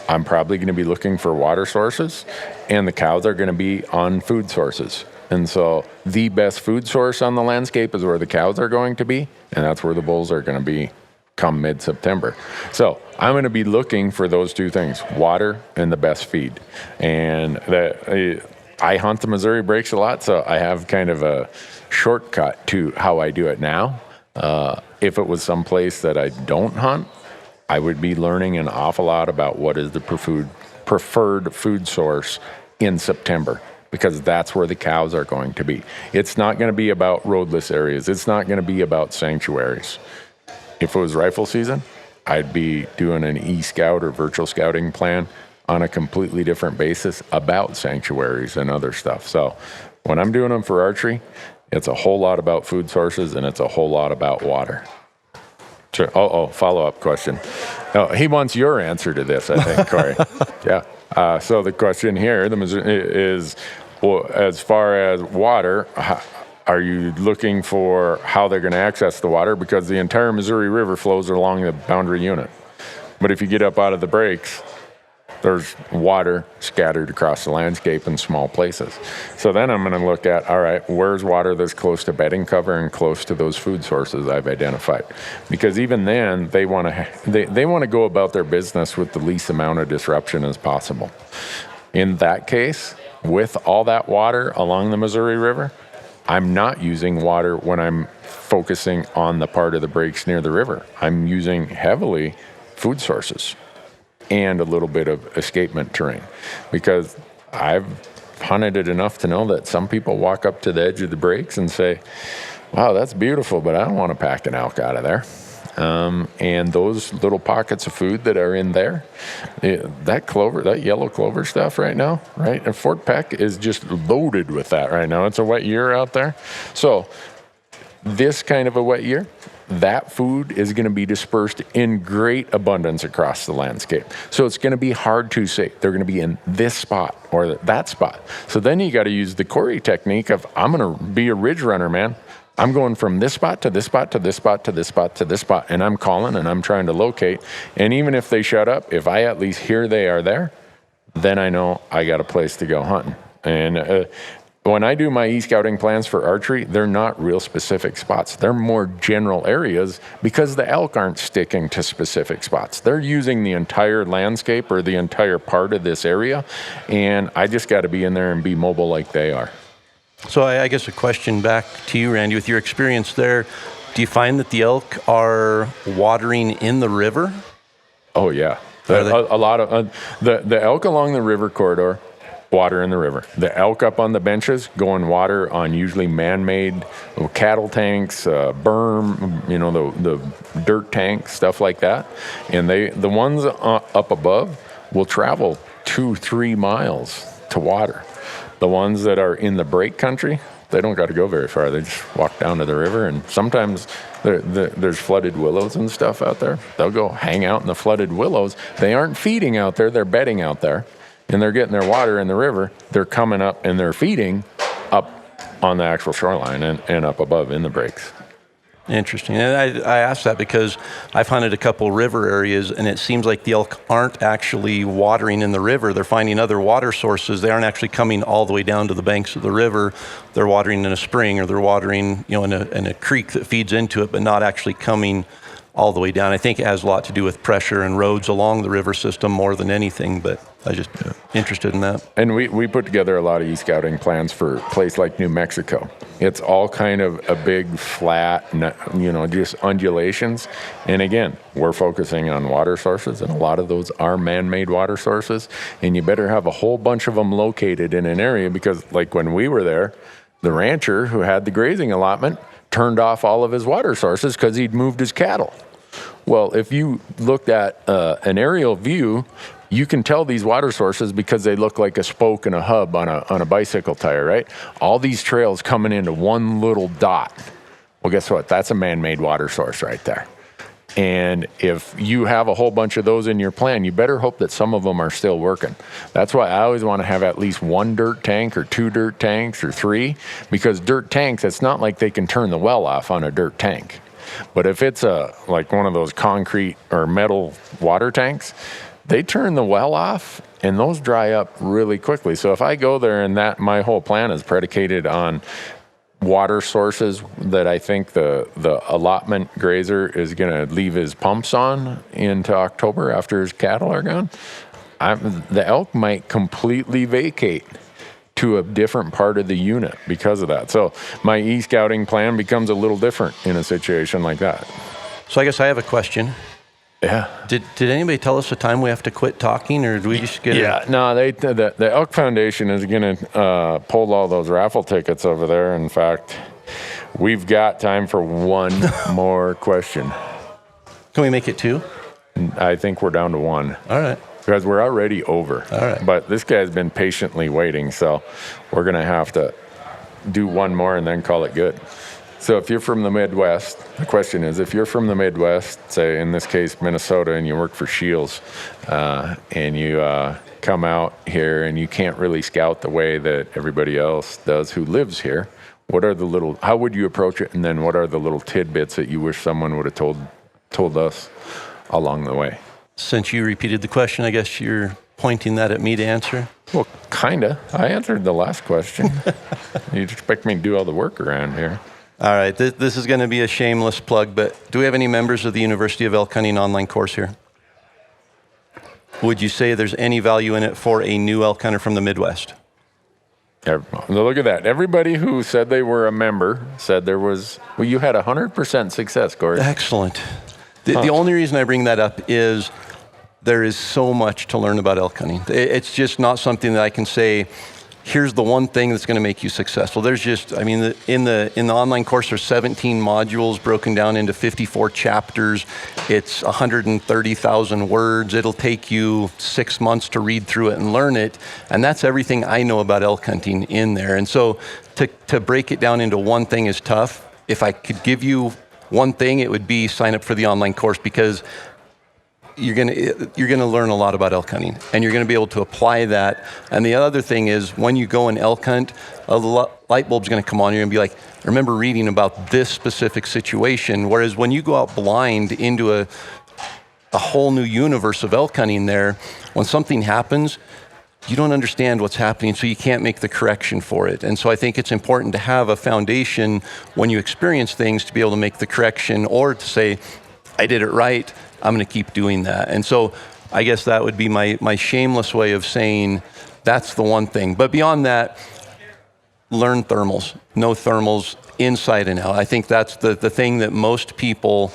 I'm probably going to be looking for water sources, and the cows are going to be on food sources. And so the best food source on the landscape is where the cows are going to be, and that's where the bulls are going to be come mid-September. So I'm going to be looking for those two things, water and the best feed. And I hunt the Missouri Breaks a lot, so I have kind of a shortcut to how I do it now. If it was someplace that I don't hunt, I would be learning an awful lot about what is the preferred food source in September, because that's where the cows are going to be. It's not going to be about roadless areas. It's not going to be about sanctuaries. If it was rifle season, I'd be doing an e-scout or virtual scouting plan on a completely different basis about sanctuaries and other stuff. So when I'm doing them for archery, it's a whole lot about food sources, and it's a whole lot about water. Sure. Follow-up question. Oh, he wants your answer to this, I think, Corey. Yeah. So the question here is, well, as far as water, are you looking for how they're going to access the water? Because the entire Missouri River flows along the boundary unit. But if you get up out of the breaks, there's water scattered across the landscape in small places. So then I'm going to look at, all right, where's water that's close to bedding cover and close to those food sources I've identified? Because even then, they want to go about their business with the least amount of disruption as possible. In that case, with all that water along the Missouri River, I'm not using water when I'm focusing on the part of the breaks near the river. I'm using heavily food sources and a little bit of escapement terrain, because I've hunted it enough to know that some people walk up to the edge of the breaks and say, wow, that's beautiful, but I don't want to pack an elk out of there. And those little pockets of food that are in there, that yellow clover stuff right now, right? And Fort Peck is just loaded with that right now. It's a wet year out there. So this kind of a wet year, that food is going to be dispersed in great abundance across the landscape. So it's going to be hard to say they're going to be in this spot or that spot. So then you got to use the Corey technique of, I'm going to be a ridge runner, man. I'm going from this spot to this spot to this spot to this spot to this spot, and I'm calling and I'm trying to locate. And even if they shut up, if I at least hear they are there, then I know I got a place to go hunting. And when I do my e-scouting plans for archery, they're not real specific spots. They're more general areas, because the elk aren't sticking to specific spots. They're using the entire landscape or the entire part of this area, and I just got to be in there and be mobile like they are. So I guess a question back to you, Randy, with your experience there, do you find that the elk are watering in the river? Oh, yeah. A lot of the elk along the river corridor, water in the river. The elk up on the benches going water on usually man-made cattle tanks, berm, the dirt tanks, stuff like that. And the ones up above will travel 2-3 miles to water. The ones that are in the break country, they don't got to go very far. They just walk down to the river, and sometimes there's flooded willows and stuff out there. They'll go hang out in the flooded willows. They aren't feeding out there. They're bedding out there, and they're getting their water in the river. They're coming up, and they're feeding up on the actual shoreline and up above in the breaks. Interesting. And I asked that because I've hunted a couple river areas, and it seems like the elk aren't actually watering in the river. They're finding other water sources. They aren't actually coming all the way down to the banks of the river. They're watering in a spring, or they're watering, in a creek that feeds into it, but not actually coming all the way down. I think it has a lot to do with pressure and roads along the river system more than anything, but I just interested in that. And we put together a lot of e-scouting plans for a place like New Mexico. It's all kind of a big flat, just undulations. And again, we're focusing on water sources, and a lot of those are man-made water sources. And you better have a whole bunch of them located in an area, because like when we were there, the rancher who had the grazing allotment turned off all of his water sources because he'd moved his cattle. Well, if you looked at an aerial view, you can tell these water sources because they look like a spoke and a hub on a bicycle tire, right? All these trails coming into one little dot. Well, guess what? That's a man-made water source right there. And if you have a whole bunch of those in your plan, you better hope that some of them are still working. That's why I always want to have at least one dirt tank or 2 dirt tanks or 3, because dirt tanks, it's not like they can turn the well off on a dirt tank. But if it's like one of those concrete or metal water tanks, they turn the well off and those dry up really quickly. So if I go there and my whole plan is predicated on water sources that I think the allotment grazer is going to leave his pumps on into October after his cattle are gone, the elk might completely vacate to a different part of the unit because of that. So my e-scouting plan becomes a little different in a situation like that. So I guess I have a question. Yeah. Did anybody tell us the time we have to quit talking, or do we just get it? No, the Elk Foundation is going to pull all those raffle tickets over there. In fact, we've got time for one more question. Can we make it 2? I think we're down to 1. All right. Because we're already over. All right. But this guy's been patiently waiting, so we're going to have to do one more and then call it good. So if you're from the Midwest, the question is, if you're from the Midwest, say in this case Minnesota, and you work for Shields, and you come out here and you can't really scout the way that everybody else does who lives here, how would you approach it? And then what are the little tidbits that you wish someone would have told us along the way? Since you repeated the question, I guess you're pointing that at me to answer? Well, kinda. I answered the last question. You'd expect me to do all the work around here. All right, this is going to be a shameless plug, but do we have any members of the University of Elk Hunting online course here? Would you say there's any value in it for a new elk hunter from the Midwest? Look at that. Everybody who said they were a member said there was, you had 100% success, Corey. Excellent. The only reason I bring that up is there is so much to learn about elk hunting. It's just not something that I can say, here's the one thing that's going to make you successful. There's just, in the online course, there's 17 modules broken down into 54 chapters. It's 130,000 words. It'll take you 6 months to read through it and learn it. And that's everything I know about elk hunting in there. And so to break it down into one thing is tough. If I could give you one thing, it would be sign up for the online course, because you're gonna learn a lot about elk hunting, and you're gonna be able to apply that. And the other thing is, when you go and elk hunt, a light bulb's gonna come on. You're gonna be like, I remember reading about this specific situation. Whereas when you go out blind into a whole new universe of elk hunting there, when something happens, you don't understand what's happening, so you can't make the correction for it. And so I think it's important to have a foundation when you experience things to be able to make the correction, or to say, I did it right, I'm going to keep doing that. And so I guess that would be my shameless way of saying that's the one thing. But beyond that, learn thermals. Know thermals inside and out. I think that's the thing that most people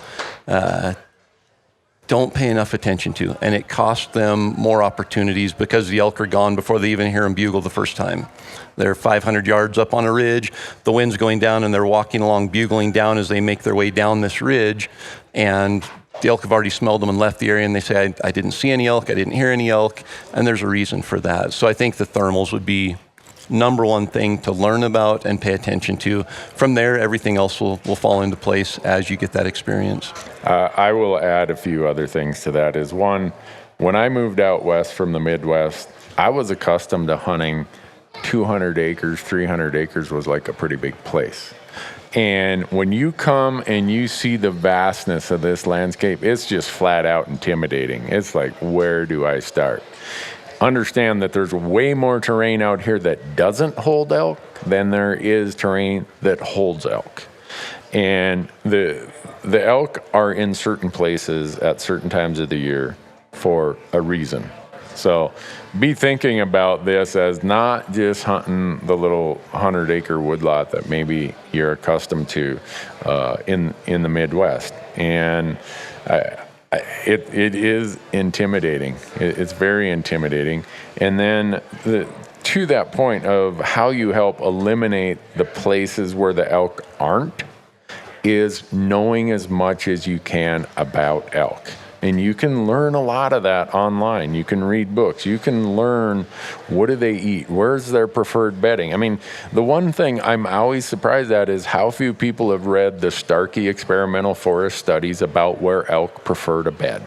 don't pay enough attention to, and it costs them more opportunities because the elk are gone before they even hear them bugle the first time. They're 500 yards up on a ridge, the wind's going down, and they're walking along bugling down as they make their way down this ridge, and the elk have already smelled them and left the area, and they say, I didn't see any elk, I didn't hear any elk, and there's a reason for that. So I think the thermals would be number one thing to learn about and pay attention to. From there, everything else will fall into place as you get that experience. I will add a few other things to that. Is one, when I moved out west from the Midwest, I was accustomed to hunting 200 acres, 300 acres was like a pretty big place. And when you come and you see the vastness of this landscape, it's just flat out intimidating. It's like, where do I start? Understand that there's way more terrain out here that doesn't hold elk than there is terrain that holds elk. And the elk are in certain places at certain times of the year for a reason. So be thinking about this as not just hunting the little 100-acre woodlot that maybe you're accustomed to in the Midwest. And it is intimidating. It's very intimidating. And then to that point of how you help eliminate the places where the elk aren't is knowing as much as you can about elk. And you can learn a lot of that online. You can read books. You can learn what do they eat? Where's their preferred bedding? I mean, the one thing I'm always surprised at is how few people have read the Starkey experimental forest studies about where elk prefer to bed.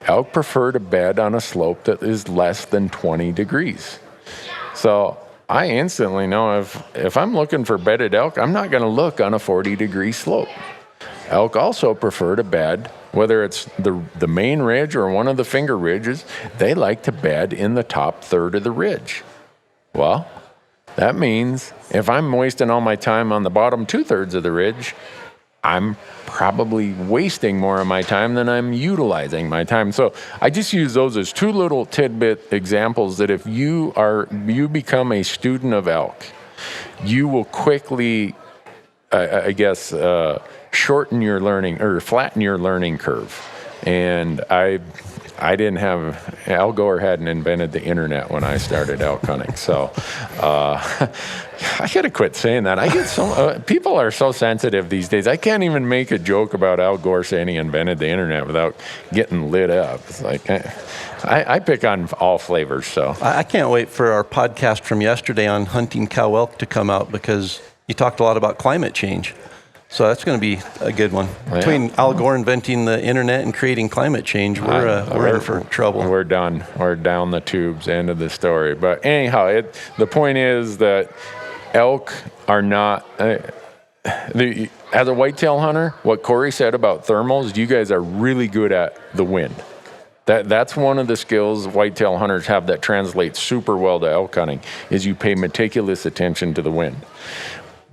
Elk prefer to bed on a slope that is less than 20 degrees. So I instantly know if I'm looking for bedded elk, I'm not going to look on a 40-degree slope. Elk also prefer to bed, whether it's the main ridge or one of the finger ridges, they like to bed in the top third of the ridge. Well, that means if I'm wasting all my time on the bottom 2/3 of the ridge, I'm probably wasting more of my time than I'm utilizing my time. So I just use those as two little tidbit examples that if you become a student of elk, you will quickly, shorten your learning or flatten your learning curve. And I didn't have, Al Gore hadn't invented the internet when I started elk hunting. So I gotta quit saying that. I get so, people are so sensitive these days. I can't even make a joke about Al Gore saying he invented the internet without getting lit up. It's like, I pick on all flavors, so. I can't wait for our podcast from yesterday on hunting cow elk to come out because you talked a lot about climate change. So that's going to be a good one. Yeah. Between Al Gore inventing the internet and creating climate change, we're in for trouble. We're done. We're down the tubes, end of the story. But anyhow, the point is that elk are not... as a whitetail hunter, what Corey said about thermals, you guys are really good at the wind. That's one of the skills whitetail hunters have that translates super well to elk hunting, is you pay meticulous attention to the wind.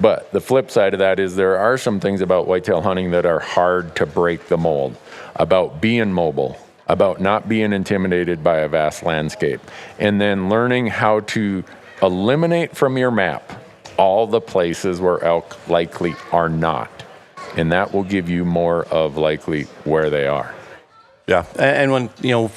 But the flip side of that is there are some things about whitetail hunting that are hard to break the mold, about being mobile, about not being intimidated by a vast landscape, and then learning how to eliminate from your map all the places where elk likely are not. And that will give you more of likely where they are. Yeah, and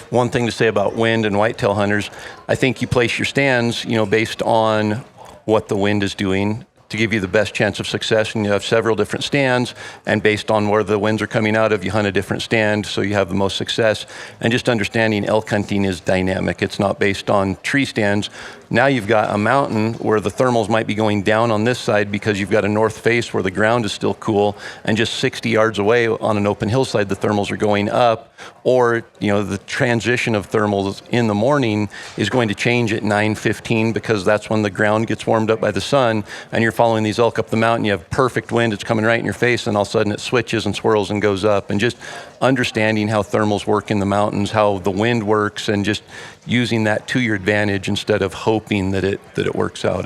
one thing to say about wind and whitetail hunters, I think you place your stands, based on what the wind is doing to give you the best chance of success, and you have several different stands, and based on where the winds are coming out of, you hunt a different stand so you have the most success. And just understanding elk hunting is dynamic. It's not based on tree stands. Now you've got a mountain where the thermals might be going down on this side because you've got a north face where the ground is still cool, and just 60 yards away on an open hillside, the thermals are going up. Or, the transition of thermals in the morning is going to change at 9:15 because that's when the ground gets warmed up by the sun, and you're following these elk up the mountain. You have perfect wind, it's coming right in your face, and all of a sudden it switches and swirls and goes up. And just understanding how thermals work in the mountains, how the wind works, and just using that to your advantage instead of hoping that it works out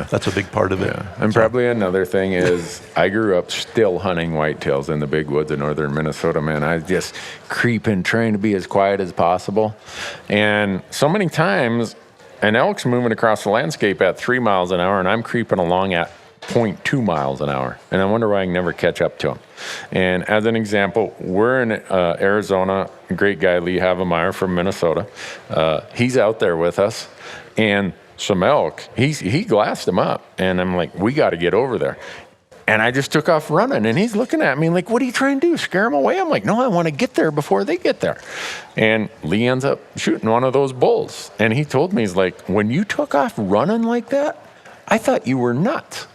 that's a big part of it. Yeah. And probably another thing is I grew up still hunting whitetails in the big woods of northern Minnesota, man. I was just creeping, trying to be as quiet as possible. And so many times an elk's moving across the landscape at 3 miles an hour and I'm creeping along at 0.2 miles an hour. And I wonder why I can never catch up to him. And as an example, we're in Arizona. A great guy, Lee Havemeyer from Minnesota. He's out there with us. And some elk, he glassed him up. And I'm like, we got to get over there. And I just took off running. And he's looking at me like, what are you trying to do? Scare him away? I'm like, no, I want to get there before they get there. And Lee ends up shooting one of those bulls. And he told me, he's like, when you took off running like that, I thought you were nuts.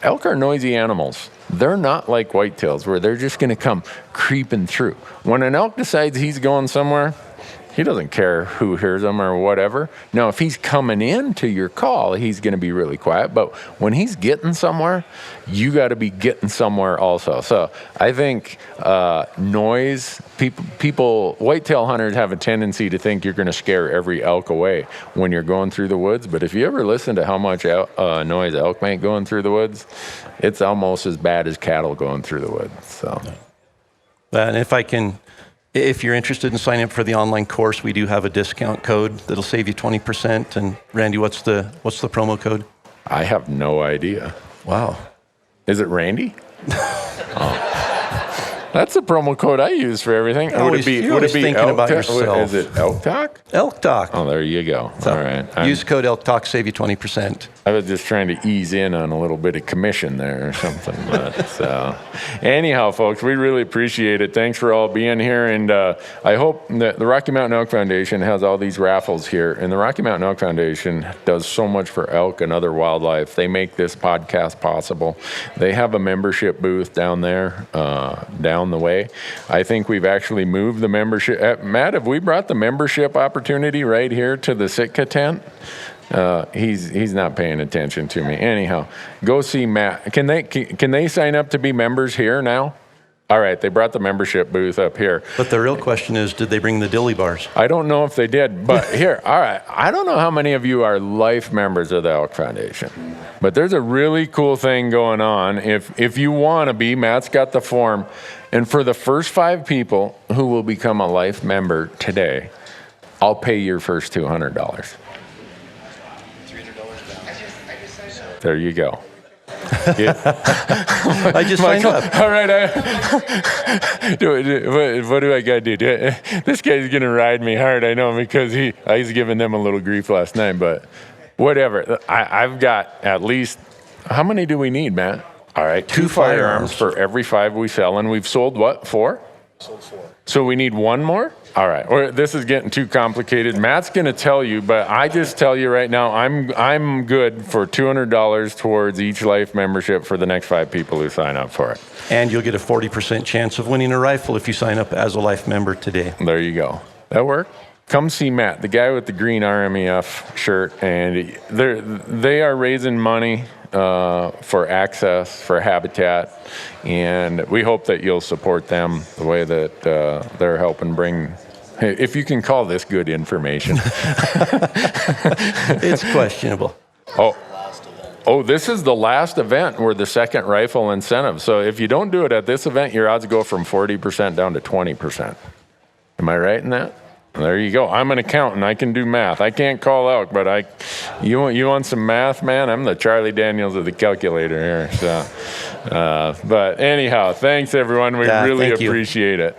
Elk are noisy animals. They're not like whitetails where they're just going to come creeping through. When an elk decides he's going somewhere, He doesn't care who hears him or whatever. Now, if he's coming in to your call, he's going to be really quiet. But when he's getting somewhere, you got to be getting somewhere also. So I think noise, people, whitetail hunters have a tendency to think you're going to scare every elk away when you're going through the woods. But if you ever listen to how much noise elk make going through the woods, it's almost as bad as cattle going through the woods. So, and if you're interested in signing up for the online course, we do have a discount code that'll save you 20%. And Randy, what's the promo code? I have no idea. Wow. Is it Randy? Oh. That's the promo code I use for everything. Would it be thinking about yourself. Is it Elk Talk? Elk Talk. Oh, there you go. So, all right. Use code Elk Talk, save you 20%. I was just trying to ease in on a little bit of commission there or something. But anyhow, folks, we really appreciate it. Thanks for all being here. And I hope that the Rocky Mountain Elk Foundation has all these raffles here. And the Rocky Mountain Elk Foundation does so much for elk and other wildlife. They make this podcast possible. They have a membership booth down there, down the way. I think we've actually moved the membership. Matt, have we brought the membership opportunity right here to the Sitka tent? He's not paying attention to me. Anyhow, go see Matt. Can they sign up to be members here now? All right, they brought the membership booth up here. But the real question is, did they bring the dilly bars? I don't know if they did, but here, all right. I don't know how many of you are life members of the Elk Foundation, but there's a really cool thing going on. If you want to be, Matt's got the form, and for the first 5 people who will become a life member today, I'll pay your first $200. $300 down. There you go. Yeah. I just signed up. All right. What do I got to do? This guy's going to ride me hard, I know, because he's giving them a little grief last night, but whatever. I've got at least, how many do we need, Matt? All right. 2 firearms for every 5 we sell, and we've sold what? 4? Sold 4. So we need 1 more? All right. Or this is getting too complicated. Matt's going to tell you, but I just tell you right now, I'm good for $200 towards each life membership for the next 5 people who sign up for it. And you'll get a 40% chance of winning a rifle if you sign up as a life member today. There you go. That work? Come see Matt, the guy with the green RMEF shirt, and they are raising money for access, for habitat, and we hope that you'll support them the way that they're helping bring, if you can call this good information. It's questionable. Oh, this is the last event where the second rifle incentive. So if you don't do it at this event, your odds go from 40% down to 20%. Am I right in that? There you go. I'm an accountant. I can do math. I can't call elk, but you want some math, man? I'm the Charlie Daniels of the calculator here. So, but anyhow, thanks everyone. We really appreciate it.